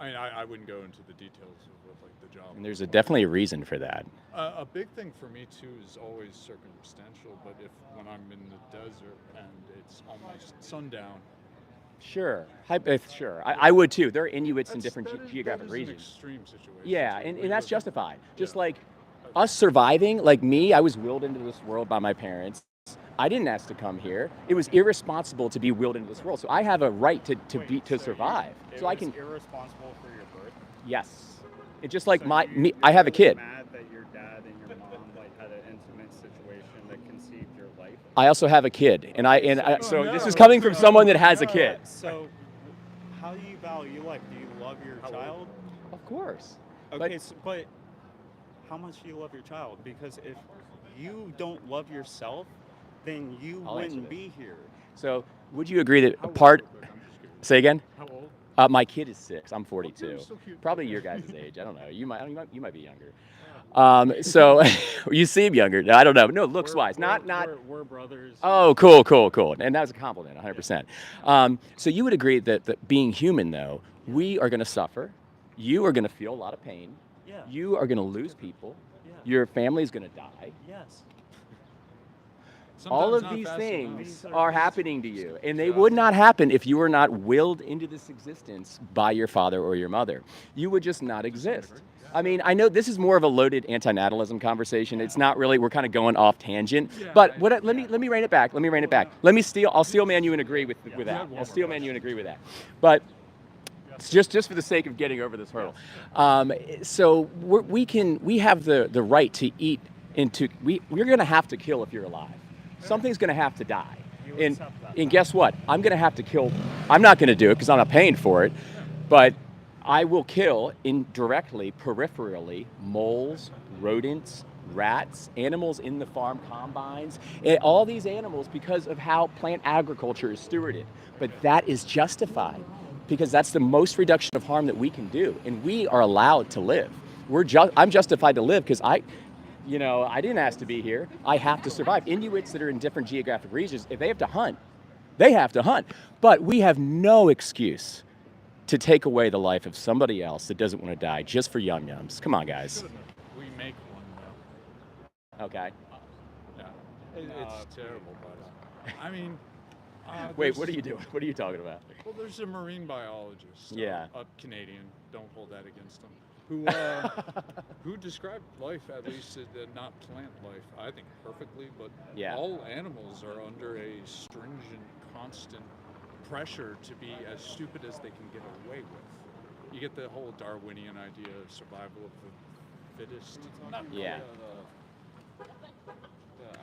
I mean, I wouldn't go into the details of what like the job. And there's definitely a reason for that. A big thing for me too is always circumstantial. But when I'm in the desert and it's almost sundown, Sure. Sure. I would too. There are Inuits in different geographic that is regions. An extreme situation. Yeah, So and we that's live- justified. Just yeah. like us surviving, like me, I was willed into this world by my parents. I didn't ask to come here. It was irresponsible to be willed into this world. So I have a right to survive. It So I was can. irresponsible for your birth. Yes. It's just like So me. you're I have a really kid. Mad that your dad and your mom like had an intimate situation that conceived your life. I also have a kid, and so no. this is coming from someone that has a kid. So, how do you value life? Do you love your How old? child? Of course. Okay, but how much do you love your child? Because if you don't love yourself, then you I'll answer wouldn't this. be here. So would you agree that How a old part? real quick? I'm just curious. Say again. How old? My kid is 6. I'm 42. you're so cute. Probably your guys' age. I don't know. You might be younger. So you seem younger. I don't know. No, looks wise. Not. We're brothers. Oh, cool. And that was a compliment, 100%. So you would agree that being human, though, we are going to suffer. You are going to feel a lot of pain. Yeah. You are going to lose people. Yeah. Your family's going to die. Yes. All Sometimes of not these fast things enough. are happening to you, and they would not happen if you were not willed into this existence by your father or your mother. You would just not exist. I mean, I know this is more of a loaded antinatalism conversation. It's not really. We're kind of going off tangent. Yeah, But I- let me rein it back. I'll steel man you and agree with that. I'll steel man you and agree with that. But it's just for the sake of getting over this hurdle. So we have the right to eat into. We're going to have to kill if you're alive. Something's going to have to die. You And accept that. and guess what? I'm going to have to kill. I'm not going to do it because I'm not paying for it. But I will kill indirectly, peripherally, moles, rodents, rats, animals in the farm combines, and all these animals because of how plant agriculture is stewarded. But that is justified because that's the most reduction of harm that we can do, and we are allowed to live. I'm justified to live because I didn't ask to be here. I have to survive. Inuits that are in different geographic regions, if they have to hunt, they have to hunt. But we have no excuse to take away the life of somebody else that doesn't want to die just for yum-yums. Come on, guys. We make one though. Okay. Yeah. It's terrible, but I mean. Wait, there's- what are you doing? What are you talking about? Well, there's a marine biologist. Yeah. A Canadian. Don't hold that against him. Who described life, at least not plant life, I think perfectly. But Yeah. all animals are under a stringent, constant pressure to be as stupid as they can get away with. You get the whole Darwinian idea of survival of the fittest. Not really. Yeah. The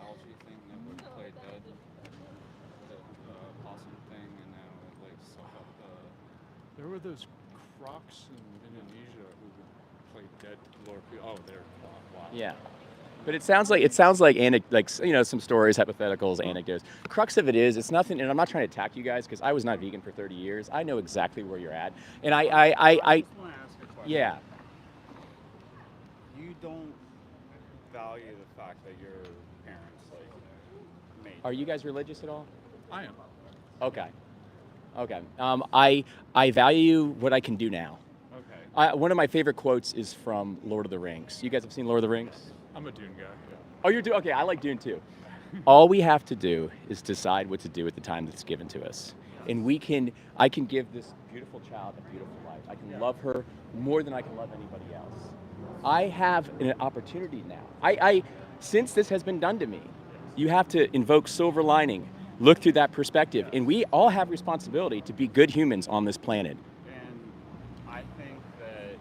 algae thing that would play dead, the possum thing, and now it like suck up the. There were those crocs in Indonesia who would play dead lure people. Oh, they're wow. Yeah. But it sounds like some stories, hypotheticals, anecdotes. Crux of it is, it's nothing, and I'm not trying to attack you guys because I was not vegan for 30 years. I know exactly where you're at, and I just want to ask a question. yeah. You don't value the fact that your parents like made. Are you guys religious at all? I am. Okay. I value what I can do now. Okay. One of my favorite quotes is from Lord of the Rings. You guys have seen Lord of the Rings? I'm a Dune guy. Yeah. Oh, you're Dune? Okay, I like Dune too. All we have to do is decide what to do at the time that's given to us. And I can give this beautiful child a beautiful life. I can love her more than I can love anybody else. I have an opportunity now. Since this has been done to me, you have to invoke silver lining, look through that perspective. And we all have responsibility to be good humans on this planet. And I think that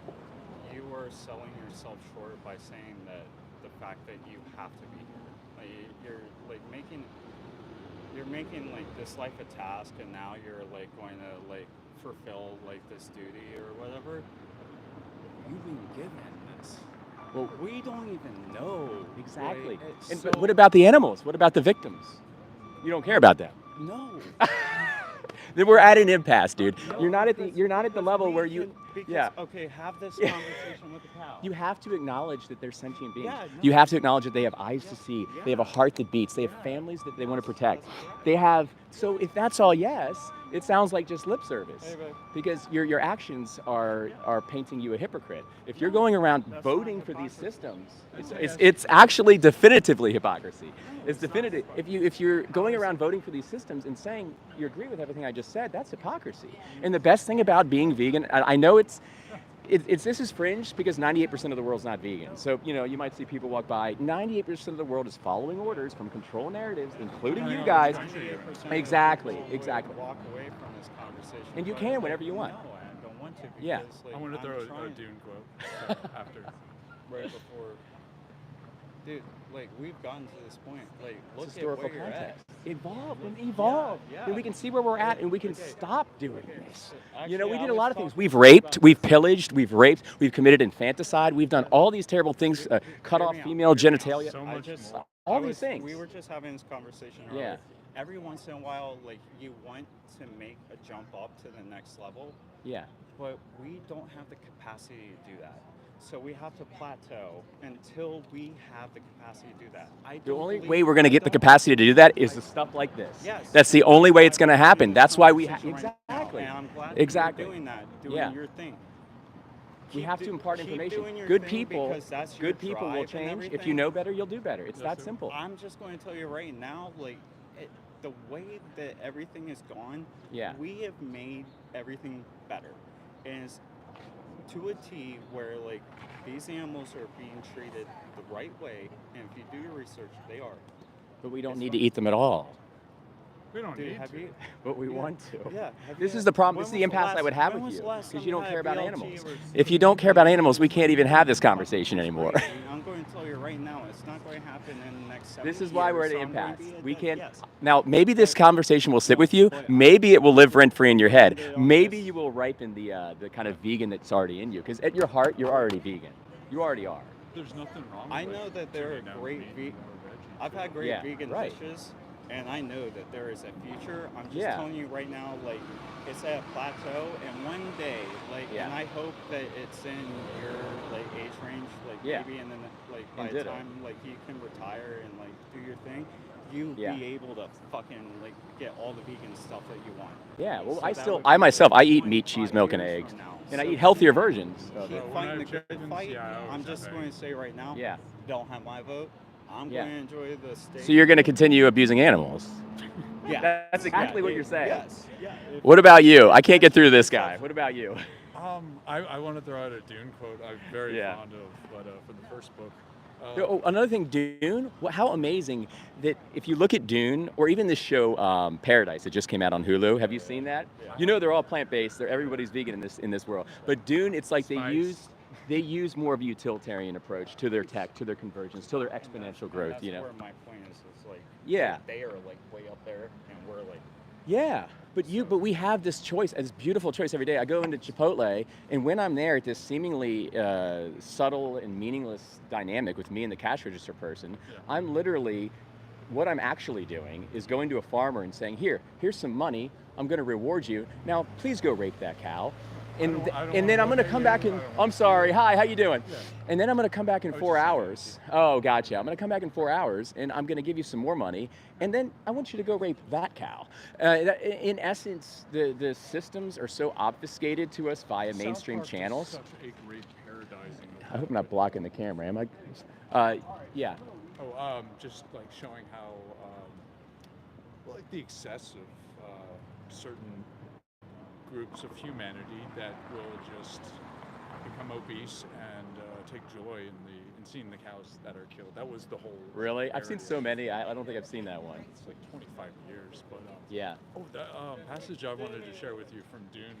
you are selling yourself short by saying that the fact that you have to be here. Like you're like making like this life a task, and now you're like going to like fulfill like this duty or whatever. You've been given this. Well, We don't even know. exactly. Like, But what about the animals? What about the victims? You don't care about that. No. Then we're at an impasse, dude. You're not at the level where you. Yeah. Okay, have this conversation with the cow. You have to acknowledge that they're sentient beings. Yeah, no. You have to acknowledge that they have eyes to Yeah, see. yeah. They have a heart that beats. They have families that they want to protect. That's correct. They have. So if that's all yes, it sounds like just lip service. Hey, babe. Because your actions are painting you a hypocrite. If you're going around That's voting not for these hypocrisy. systems, That's it's actually definitively hypocrisy. It's it's not definitive. If you're going around voting for these systems and saying you agree with everything I just said, that's hypocrisy. And the best thing about being vegan, I know this is fringe because 98% of the world's not vegan. So, you might see people walk by. 98% of the world is following orders from control narratives, including you guys. 98% Exactly, of people would exactly. Walk away from this conversation. And you but, can whenever you want. No, I don't want to. Because, Yeah. Like, I want to throw a trying- Dune quote after. right before. Dude, like we've gotten to this point. Like, look It's at historical where you're at. context. Evolve. Yeah, And we can see where we're at and we can Okay. stop doing this. Actually, We I did a was lot of things. talking We've about raped, we've this. pillaged, we've committed infanticide, we've done all these terrible things, cut Hear off me out. female genitalia. So I much just, more. all I these was- things. We were just having this conversation Yeah. earlier. Every once in a while, like you want to make a jump up to the next level, Yeah. but we don't have the capacity to do that. So we have to plateau until we have the capacity to do that. The only way we're going to get the capacity to do that is the stuff like this. Yes. That's the only way it's going to happen. That's why we Conversation right now, exactly. And I'm glad Exactly. that you're doing that, doing Yeah. your thing. We have to impart keep information. doing your Good thing people, because that's your good people will drive and change. If you everything. know better, you'll do better. It's Yes, that sir. simple. I'm just going to tell you right now, like, the way that everything is gone, Yeah. we have made everything better. And it's to a T where, like, these animals are being treated the right way, and if you do your research, they are. But we don't It's need fine. to eat them at all. We don't Dude, need have to. you? But we Yeah. want to. Yeah. have This you- is the problem. when This is the was impasse I would have when with was you the last because time you don't had care about BLT animals. or If you don't care about animals, we can't even have this conversation anymore. Great, and I'm going to tell you right now, it's not going to happen in the next 7 This is why we're at years, an so I'm going impasse. to be We a- can't. yes. Now, maybe this conversation will sit with you. Maybe it will live rent free in your head. Maybe you will ripen the kind of vegan that's already in you. Because at your heart, you're already vegan. You already are. There's nothing wrong I with know that there are turning out great meat ve- or veggies. I've had great Yeah, vegan right. dishes, and I know that there is a future. I'm just Yeah. telling you right now, like, it's at a plateau, and one day, like, Yeah. and I hope that it's in your, like, age range, like, Yeah. maybe, and then, like, And by the ditto. time, like, you can retire and, like, do your thing, you Yeah. be able to fucking, like, get all the vegan stuff that you want. Yeah. Well, So that would I be, myself, like, I eat meat, 25 cheese, milk, and years eggs, from now. and I So eat healthier keep- versions of Keep it. when fighting I the have good chickens, fight. yeah, I I'm always just have going to eggs. say right now, Yeah. don't have my vote. I'm Yeah. going to enjoy the steak. So you're going to continue abusing animals. Yeah. That's exactly what you're saying. Yes. Yeah. What about you? I can't get through this guy. What about you? I want to throw out a Dune quote I'm very Yeah. fond of, but for the first book. Oh, another thing, Dune. How amazing that if you look at Dune, or even this show Paradise that just came out on Hulu. Have you seen that? Yeah. You know they're all plant-based. Everybody's vegan in this world. But Dune, it's like Spice. they use more of a utilitarian approach to their tech, to their convergence, to their exponential growth. That's You know. where my point is like, Yeah. they are like way up there, and we're like, Yeah, but we have this choice, this beautiful choice every day. I go into Chipotle, and when I'm there at this seemingly subtle and meaningless dynamic with me and the cash register person, Yeah. I'm literally, what I'm actually doing is going to a farmer and saying, here's some money. I'm going to reward you. Now, please go rape that cow. And, I don't and then wanna I'm going to look at come you. back I and, don't I'm wanna sorry, see you. hi, how you doing? Yeah. And then I'm going to come back in I was 4 just saying hours. Oh, gotcha. I'm going to come back in 4 hours, and I'm going to give you some more money, and then I want you to go rape that cow. In essence, the systems are so obfuscated to us via South mainstream Park is channels. Such a great paradising of I hope I'm not blocking the camera, am I? Yeah. Oh, just like showing how, like the excess of certain groups of humanity that will just become obese and take joy in seeing the cows that are killed. That was the whole. Really? I've seen narrative. so many. I don't think I've seen that one. It's like 25 years, but Yeah. oh, that passage I wanted to share with you from Dune.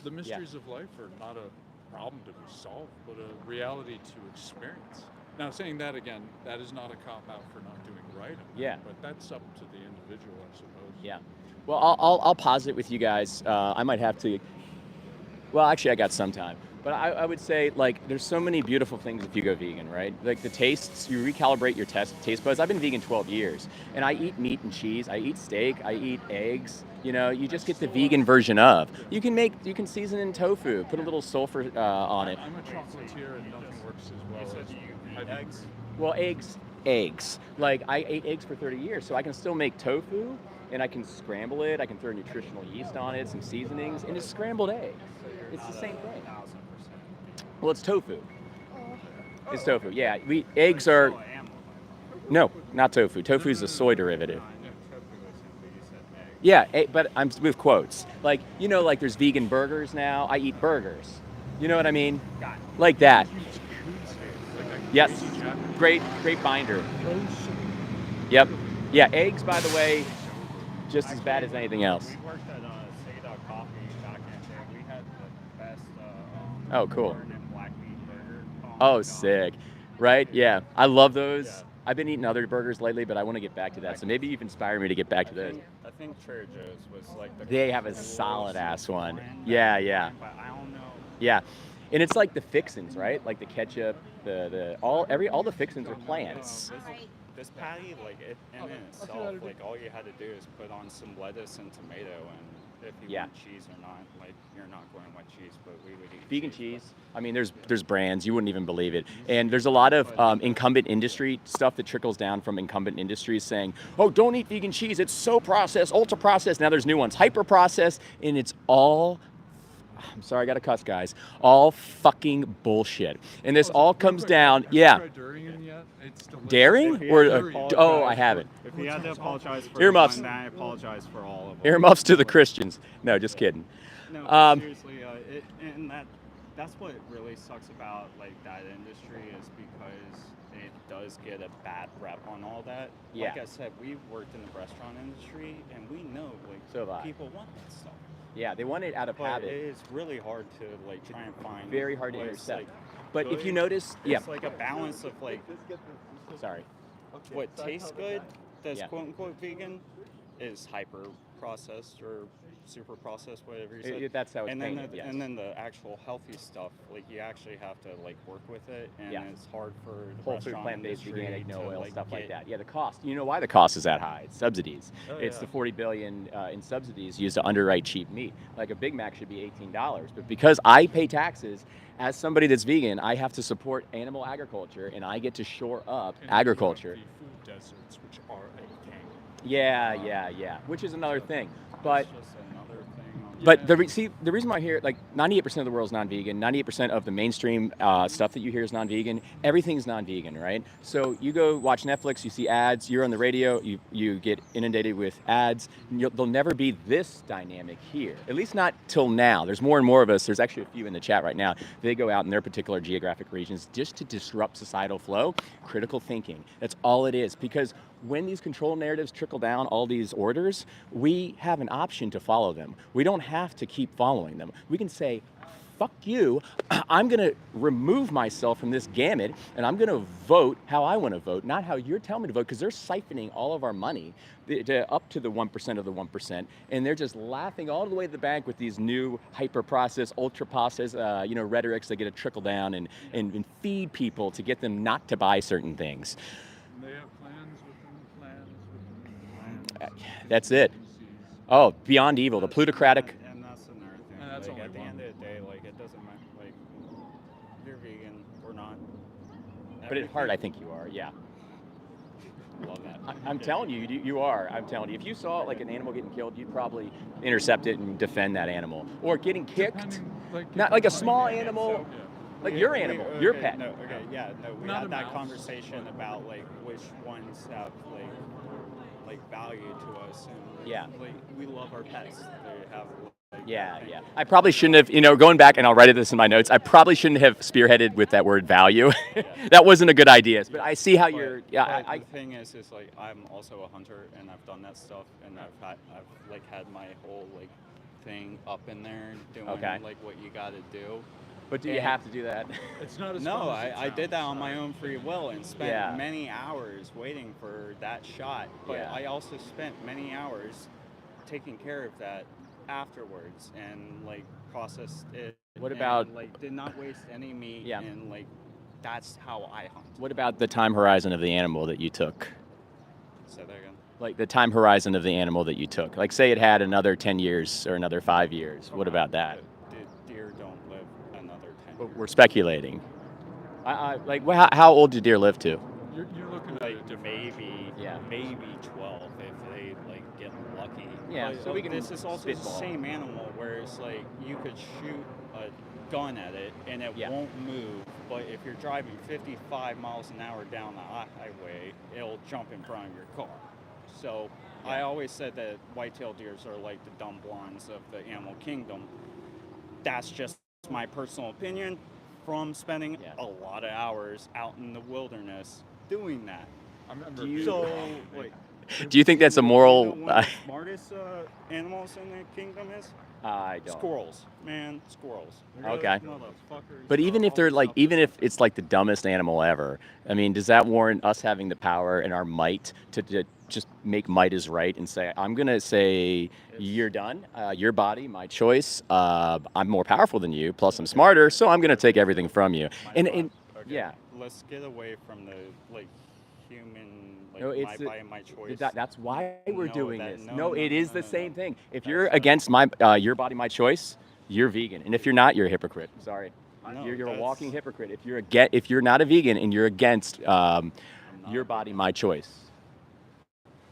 The mysteries of life are not a problem to be solved, but a reality to experience. Now, saying that again, that is not a cop out for not doing right. On that, Yeah. But that's up to the individual, I suppose. Yeah. Well, I'll pause it with you guys. I might have to. Well, actually, I got some time. But I would say, like, there's so many beautiful things if you go vegan, right? Like the tastes, you recalibrate your taste buds. I've been vegan 12 years, and I eat meat and cheese. I eat steak. I eat eggs. You know, you just get the vegan version of. You can season in tofu, put a little sulfur on it. I'm a chocolatier and nothing works as well as I do eggs? Well, eggs. Like I ate eggs for 30 years, so I can still make tofu, and I can scramble it. I can throw nutritional yeast on it, some seasonings, and it's scrambled eggs. It's the same thing. 1000%. Well, it's tofu. It's tofu. Yeah, eggs are Oh, animal. no, not tofu. Tofu is a soy derivative. No, I know tofu is simply you said egg. Yeah, but I'm with quotes. Like, you know, like there's vegan burgers now. I eat burgers. You know what I mean? Got it. Like that. like a Yes. crazy Japanese Great binder. roast. Yep. Yeah, eggs, by the way, just as bad as anything else. We worked at Seda Coffee back in the day. We had the best Oh, cool. corn and black meat burger. my Oh, God. sick. Right? Yeah. I love those. Yeah. I've been eating other burgers lately, but I want to get back to that. So maybe you've inspired me to get back to those. I think Trader Joe's was like the They have a coolest solid ass one. brand Yeah, back yeah. then, But I don't know. Yeah. And it's like the fixins, right? Like the ketchup, all the fixins are plants. This patty, like it in itself, like all you had to do is put on some lettuce and tomato, and if you Yeah. want cheese or not, like you're not going with cheese, but we would eat Vegan cheese. I mean, there's brands you wouldn't even believe it, and there's a lot of incumbent industry stuff that trickles down from incumbent industries saying, "Oh, don't eat vegan cheese. It's so processed, ultra processed." Now there's new ones, hyper processed, and it's all. I'm sorry, I got to cuss, guys. All fucking bullshit, and this all comes down. Have you Yeah, tried durian yet? It's delicious. daring If you or had to oh, apologize I haven't. If you had to apologize for Earmuffs. one, then I apologize for all of them. Earmuffs to the Christians. No, just kidding. No, Um, seriously, and that's what really sucks about like that industry is because it does get a bad rep on all that. Yeah. Like I said, we've worked in the restaurant industry, and we know like So have I. people want that stuff. Yeah, they want it out of But habit. it's really hard to like try and find. Very hard to what is, intercept. like, But if you good. notice, yeah, It's like a balance of like sorry. what tastes good that's Yeah. quote unquote vegan is hyper processed or super processed, whatever you said. That's how it's and then painted, yes. and then the actual healthy stuff, like you actually have to like work with it, and Yeah. it's hard for the Whole food, restaurant plant-based, industry organic, no to, oil, like, stuff like get- that. Yeah, the cost. You know why the cost is that high? It's subsidies. Oh, It's yeah. the 40 billion in subsidies used to underwrite cheap meat. Like a Big Mac should be $18, but because I pay taxes, as somebody that's vegan, I have to support animal agriculture, and I get to shore up And agriculture. The food deserts, which are a thing. Yeah. Which is another thing, but. It's just another thing. On But Yeah. the reason why I hear like 98% of the world is non-vegan, 98% of the mainstream stuff that you hear is non-vegan. Everything's non-vegan, right? So you go watch Netflix, you see ads. You're on the radio, you get inundated with ads. There'll never be this dynamic here, at least not till now. There's more and more of us. There's actually a few in the chat right now. They go out in their particular geographic regions just to disrupt societal flow. Critical thinking. That's all it is. Because when these control narratives trickle down all these orders, we have an option to follow them. We don't have to keep following them. We can say, fuck you, I'm gonna remove myself from this gamut and I'm gonna vote how I wanna vote, not how you're telling me to vote, because they're siphoning all of our money up to the 1% of the 1%, and they're just laughing all the way to the bank with these new hyper-processed, ultra-processed rhetorics that get to trickle down and feed people to get them not to buy certain things. And they have plans within plans. That's it. Oh, beyond evil, the plutocratic. And that's another thing. And that's like, only at the one. end of the day, like it doesn't matter, like if you're vegan or not. But at heart, I think you are, yeah. love that. I'm telling you, you are. I'm telling you. If you saw like an animal getting killed, you'd probably intercept it and defend that animal. Or getting kicked. Depending, Not like a depending- small animal, like your animal, your pet. No, okay, yeah, no, we Not a had that mouse. conversation about like which ones have like value to us, and Yeah. like we love our pets. They have like, Yeah. I probably shouldn't have, going back, and I'll write this in my notes, I probably shouldn't have spearheaded with that word value. That wasn't a good idea. But I see how But, you're, but I the thing is like I'm also a hunter, and I've done that stuff, and I've like had my whole like thing up in there doing Okay. like what you got to do. but do you have to do that? It's not as No, fun as it I did that sounds. on my own free will and spent Yeah. many hours waiting for that shot. But Yeah. I also spent many hours taking care of that afterwards and like processed it. What and, about- like did not waste any meat? Yeah. And like that's how I hunt. What about the time horizon of the animal that you took? Say that again. Like the time horizon of the animal that you took. Like say it had another 10 years or another 5 years. What about that? Deer don't live another 10 But years. we're speculating. Like how old do deer live to? You're looking at Like it different. maybe 12 if they like get lucky. Yeah, But, so we can this is also the spitball. same animal where it's like you could shoot a gun at it and it Yeah. won't move, but if you're driving 55 miles an hour down the highway, it'll jump in front of your car. So I Yeah. always said that white-tailed deers are like the dumb blondes of the animal kingdom. That's just my personal opinion from spending Yeah. a lot of hours out in the wilderness doing that. I remember Do you- being So, wrong. like, Do you think that's a you know moral? one of the smartest animals in the kingdom is? I don't. Squirrels, man, squirrels. Okay. Those motherfuckers But even are if they're always like, up to even if something. it's like the dumbest animal ever, I mean, does that warrant us having the power and our might to just make might is right and say, I'm gonna say you're done, your body, my choice. I'm more powerful than you, plus I'm smarter, so I'm gonna take everything from you. My And thoughts? Okay, yeah. let's get away from the like human, like No, my it's body, my choice. that's why we're No, doing that- this. no, No, no, it no, is no, the no, same no. thing. If That's you're not- against my your body, my choice, you're vegan. And if you're not, you're a hypocrite. Sorry. No, You're a that's- walking hypocrite. If you're not a vegan and you're against I'm not your a body, vegan. my choice.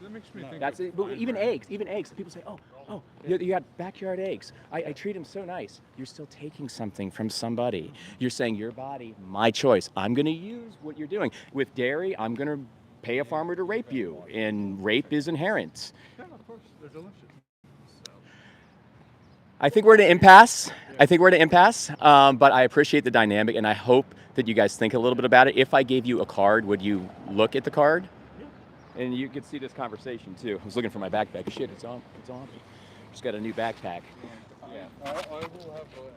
That makes me No. think. That's of it. But fine even bread. eggs. People say, oh, you got backyard eggs. I treat them so nice. You're still taking something from somebody. You're saying your body, my choice. I'm going to use what you're doing. With dairy, I'm going to pay a farmer to rape you, and rape is inherent. Yeah, of course, they're delicious. So, I think we're at an impasse. But I appreciate the dynamic, and I hope that you guys think a little bit about it. If I gave you a card, would you look at the card? Yeah. And you could see this conversation too. I was looking for my backpack. Shit, it's on. Just got a new backpack. yeah. I will have an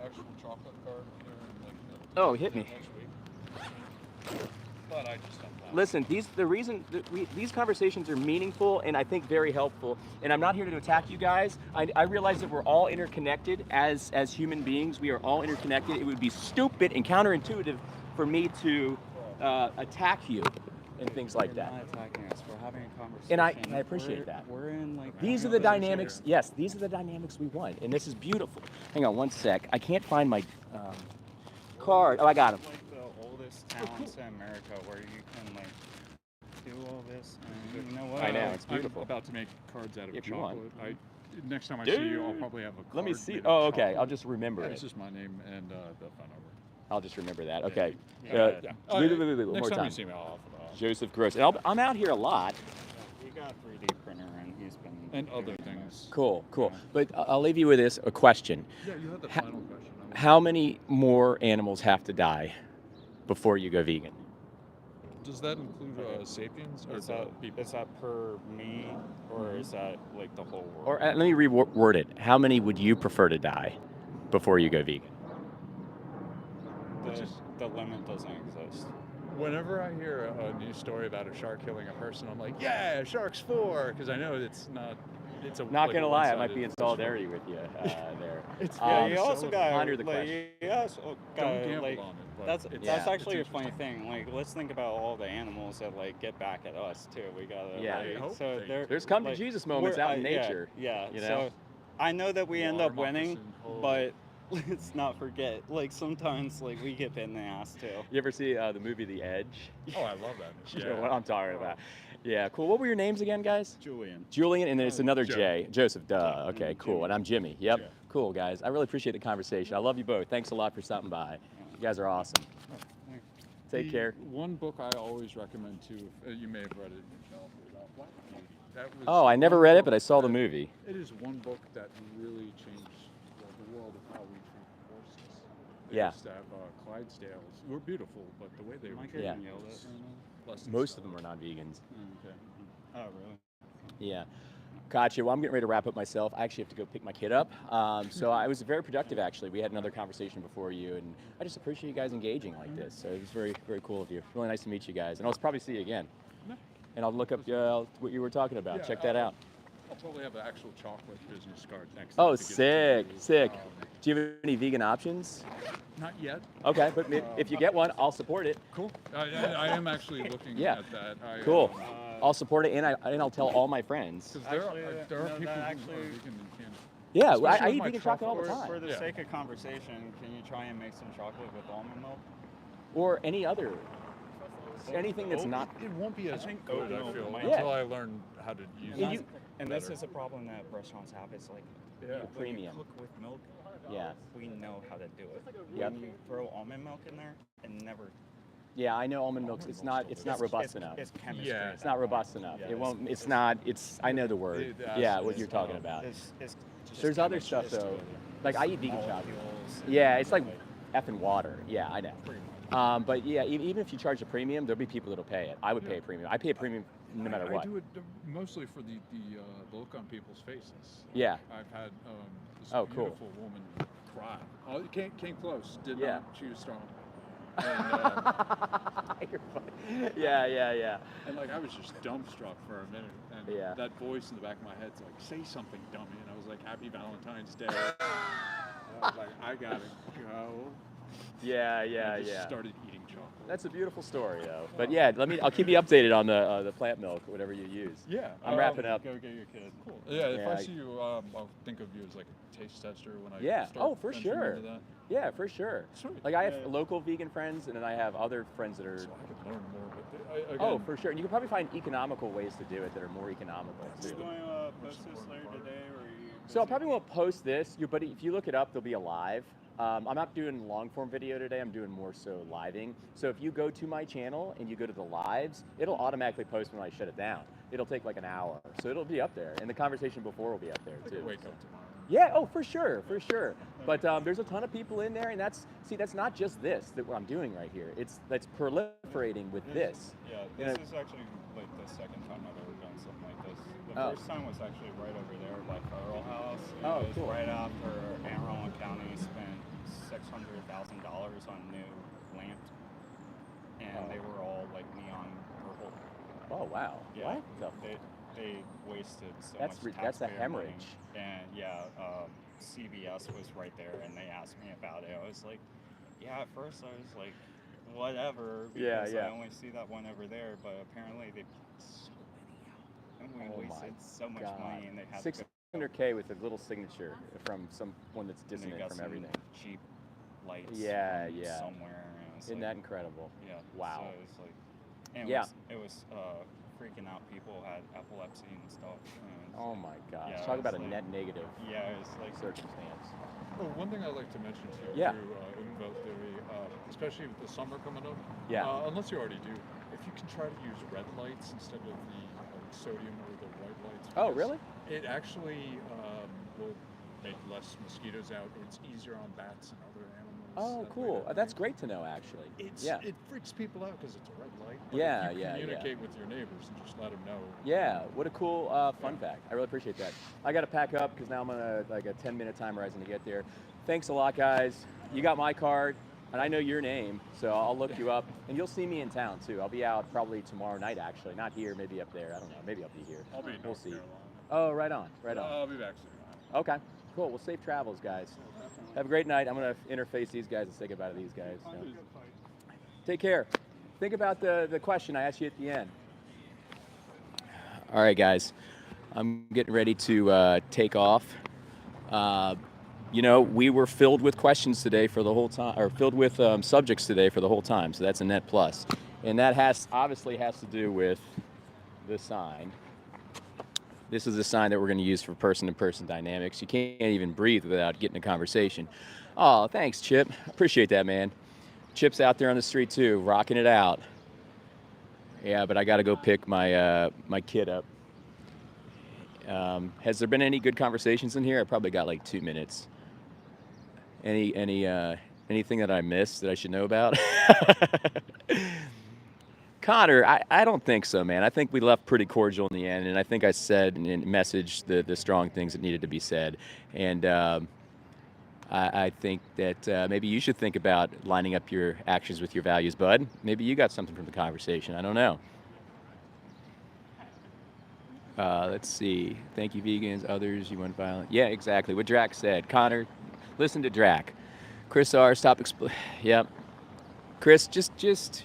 actual chocolate card here in like Oh, hit me. next week. But I just don't plan. Listen, these conversations are meaningful and I think very helpful. And I'm not here to attack you guys. I realize that we're all interconnected as human beings. We are all interconnected. It would be stupid and counterintuitive for me to attack you and things like We're that. not attacking us. We're having a conversation. And I appreciate We're- that. We're in like. These are the dynamics. Yes, these are the dynamics we want, and this is beautiful. Hang on one sec. I can't find my card. Oh, I got him. Like the oldest towns in America where you can like do all this. And you know what? I know, it's I'm beautiful. about to make cards out of If you want. chocolate. Next time I see you, I'll Dude, probably have a card. Let me see. made of Oh, okay. chocolate. I'll just remember It's it. just my name and the phone number. I'll just remember that. Okay. Yeah. Uh, Yeah. One Next more time time. you see me, I'll offer that. Joseph Gross. And I'm out here a lot. We got a 3D printer and he's been. And other doing things. Cool. But I'll leave you with this: a question. Yeah, you had the Ha- final question. How many more animals have to die before you go vegan? Does that include sapiens or Is the that, people? is that per me or is that like the whole world? Or let me reword it. How many would you prefer to die before you go vegan? the limit doesn't exist. Whenever I hear a news story about a shark killing a person, I'm like, yeah, sharks 4, because I know it's not. It's a Not like gonna a lie, I might one-sided be in solidarity with you there. It's Yeah, fun. you So also got ponder the like question. you also Don't got gamble like on it. But that's it's, that's Yeah. actually a it's funny interesting. thing. Like let's think about all the animals that like get back at us too. We gotta Yeah. I like, hope so they they're There's come to like, Jesus moments out in yeah, nature. Yeah, you know? so I know that we end Water up winning, moccasin, but let's not forget. Like sometimes like we get bit in the ass too. You ever see the movie The Edge? Oh, I love that. You know what I'm talking about. Yeah, cool. What were your names again, guys? Julian. Julian, and then it's another Joe. J. Joseph, duh. Yeah, Okay, and cool. Jimmy. And I'm Jimmy. Yep. Yeah. Cool, guys. I really appreciate the conversation. I love you both. Thanks a lot for stopping by. You guys are awesome. Take care. One book I always recommend too. You may have read it yourself. About Black Beauty. That was Oh, I never one read it, book but I saw the that- movie. It is one book that really changed the world of how we treat horses. They Yeah. used to have Clydesdales. They were beautiful, but the way they Am were I treated getting Yeah. yelled at was right now? less than Most of them stellar. are non-vegans. Okay. Oh really? Yeah. Gotcha. Well, I'm getting ready to wrap up myself. I actually have to go pick my kid up. So I was very productive, actually. We had another conversation before you, and I just appreciate you guys engaging like this. So it was very, very cool of you. Really nice to meet you guys. And I'll probably see you again. Yeah. And I'll look up what you were talking about. Yeah, Check that out. I'll totally have an actual chocolate business card next Oh, time to give sick, to you. sick. Do you have any vegan options? Not yet. Okay, but if you get one, I'll support it. Cool. I am actually looking Yeah. at that. Cool. I'll support it, and I'll tell all my friends. Because there Actually, are no, people that who actually- are vegan and can't. Yeah, Especially I with eat my vegan chocolate all the truffles. time. For the Yeah. sake of conversation, can you try and make some chocolate with almond milk? Or any other, anything that's not. It won't be as think good, I oatmeal feel, might- until I learn how to use And it. you- And this better. is a problem that restaurants have. It's like Yeah. when Premium. you cook with milk, Yeah, we know how to do it. Yep. When you throw almond milk in there, it never. yeah, I know almond milk. It's not robust enough. It's chemistry. Yeah. at It's that not point. robust enough. Yeah, It won't. It's not. It's. I know the word. The Yeah, acid what is, you're talking about. It's just There's other chemistry. stuff though. Like I eat vegan chocolate. Molecules. Yeah, it's like effing water. Yeah, I know. Pretty much. But yeah, even if you charge a premium, there'll be people that'll pay it. I would pay a premium. I pay a premium no matter I what. do it mostly for the look on people's faces. Yeah. I've had this Oh, cool. beautiful woman cry. Oh, it came close. Did Yeah. not choose strong. And, You're funny. Yeah. and like I was just dumbstruck for a minute, and Yeah. that voice in the back of my head's like, "Say something, dummy!" And I was like, "Happy Valentine's Day." And I was like, "I gotta go." Yeah. I just started eating chocolate. That's a beautiful story, though. But yeah, I'll keep you updated on the plant milk, whatever you use. Yeah, I'm wrapping up. Go get your kid. Cool. Yeah, if Yeah, I see you, I'll think of you as like a taste tester when I Yeah. start Oh, for venturing sure. into that. Yeah, for sure. Sweet. Like I have Yeah. local vegan friends, and then I have other friends that are. So I could learn more. But again, Oh, for sure. And you can probably find economical ways to do it that are more economical You too. going to post this later today, or are you? So I busy? probably won't post this, but if you look it up, they'll be alive. I'm not doing long form video today. I'm doing more so living. So if you go to my channel and you go to the lives, it'll automatically post when I shut it down. It'll take like an hour, so it'll be up there, and the conversation before will be up there I too. could wake up tomorrow. Yeah. Oh, for sure, for sure. But there's a ton of people in there, and that's not just this that what I'm doing right here. That's proliferating with this. Yeah, You this know- is actually like the second time I've ever done something like this. The Oh. first time was actually right over there by Federal House. And Oh, it was cool. right after Anne Arundel County spent $600,000 on new lamp, and Oh. they were all like neon purple. Oh wow. Yeah. What the? They wasted so That's much that's a taxpayer money. hemorrhage. And yeah, CBS was right there, and they asked me about it. I was like, yeah. At first, I was like, whatever, Yeah, because yeah. I only see that one over there. But apparently, they put so many out, and we Oh my wasted so much God. money, and they had to go. 600K with a little signature from someone that's And they dissonant got from some everything. cheap lights. Yeah, from yeah. Somewhere. And it's Isn't like, that incredible? Yeah. Wow. So it's like, and Yeah. it was freaking out. People had epilepsy and stuff. And it's Oh like- my gosh. Yeah, Talk about a it's like- net negative Yeah, it's like circumstance. Oh, one thing I'd like to mention to you Yeah. through Umwelt theory, especially with the summer coming up, Yeah. unless you already do, if you can try to use red lights instead of the sodium or the white lights. Oh, because really? It actually will make less mosquitoes out. It's easier on bats and other animals. Oh, that way cool. that That's they- great to know, actually. It Yeah. freaks people out because it's a red light. But Yeah, if you yeah, yeah. communicate with your neighbors and just let them know. Yeah. What a cool fun fact. I really appreciate that. I got to pack up because now I'm on a 10-minute time horizon to get there. Thanks a lot, guys. You got my card, and I know your name, so I'll look you up, and you'll see me in town too. I'll be out probably tomorrow night, actually. Not here, maybe up there. I don't know. Maybe I'll be here. I'll be in We'll North see. Carolina. Oh, right on, right on. I'll be back soon. Okay, cool. Well, safe travels, guys. Have a great night. I'm gonna interface these guys and say goodbye to these guys. So. Take care. Think about the question I asked you at the end. All right, guys. I'm getting ready to take off. We were filled with questions today for the whole time, or filled with subjects today for the whole time. So that's a net plus, and that obviously has to do with the sign. This is a sign that we're going to use for person-to-person dynamics. You can't even breathe without getting a conversation. Oh, thanks, Chip. Appreciate that, man. Chip's out there on the street too, rocking it out. Yeah, but I got to go pick my my kid up. Has there been any good conversations in here? I probably got like 2 minutes. Anything that I missed that I should know about? Connor, I don't think so, man. I think we left pretty cordial in the end, and I think I said and messaged the strong things that needed to be said. And I think that maybe you should think about lining up your actions with your values, bud. Maybe you got something from the conversation. I don't know. Let's see. Thank you, vegans. Others, you went violent. Yeah, exactly. What Drac said. Connor, listen to Drac. Chris R. Stop. Yep. Chris, just just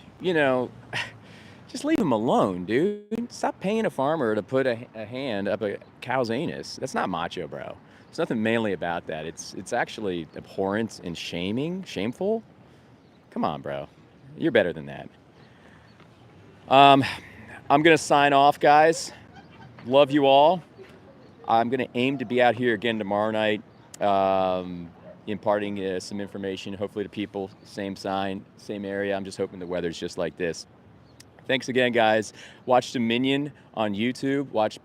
leave him alone, dude. Stop paying a farmer to put a hand up a cow's anus. That's not macho, bro. There's nothing manly about that. It's actually abhorrent and shameful. Come on, bro. You're better than that. I'm gonna sign off, guys. Love you all. I'm gonna aim to be out here again tomorrow night, imparting some information, hopefully to people. Same sign, same area. I'm just hoping the weather's just like this. Thanks again, guys. Watch Dominion on YouTube. Watch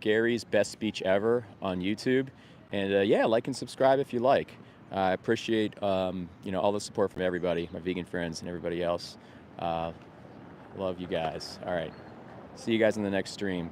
Gary's Best Speech Ever on YouTube. And yeah, like and subscribe if you like. I appreciate all the support from everybody, my vegan friends and everybody else. Love you guys. All right. See you guys in the next stream.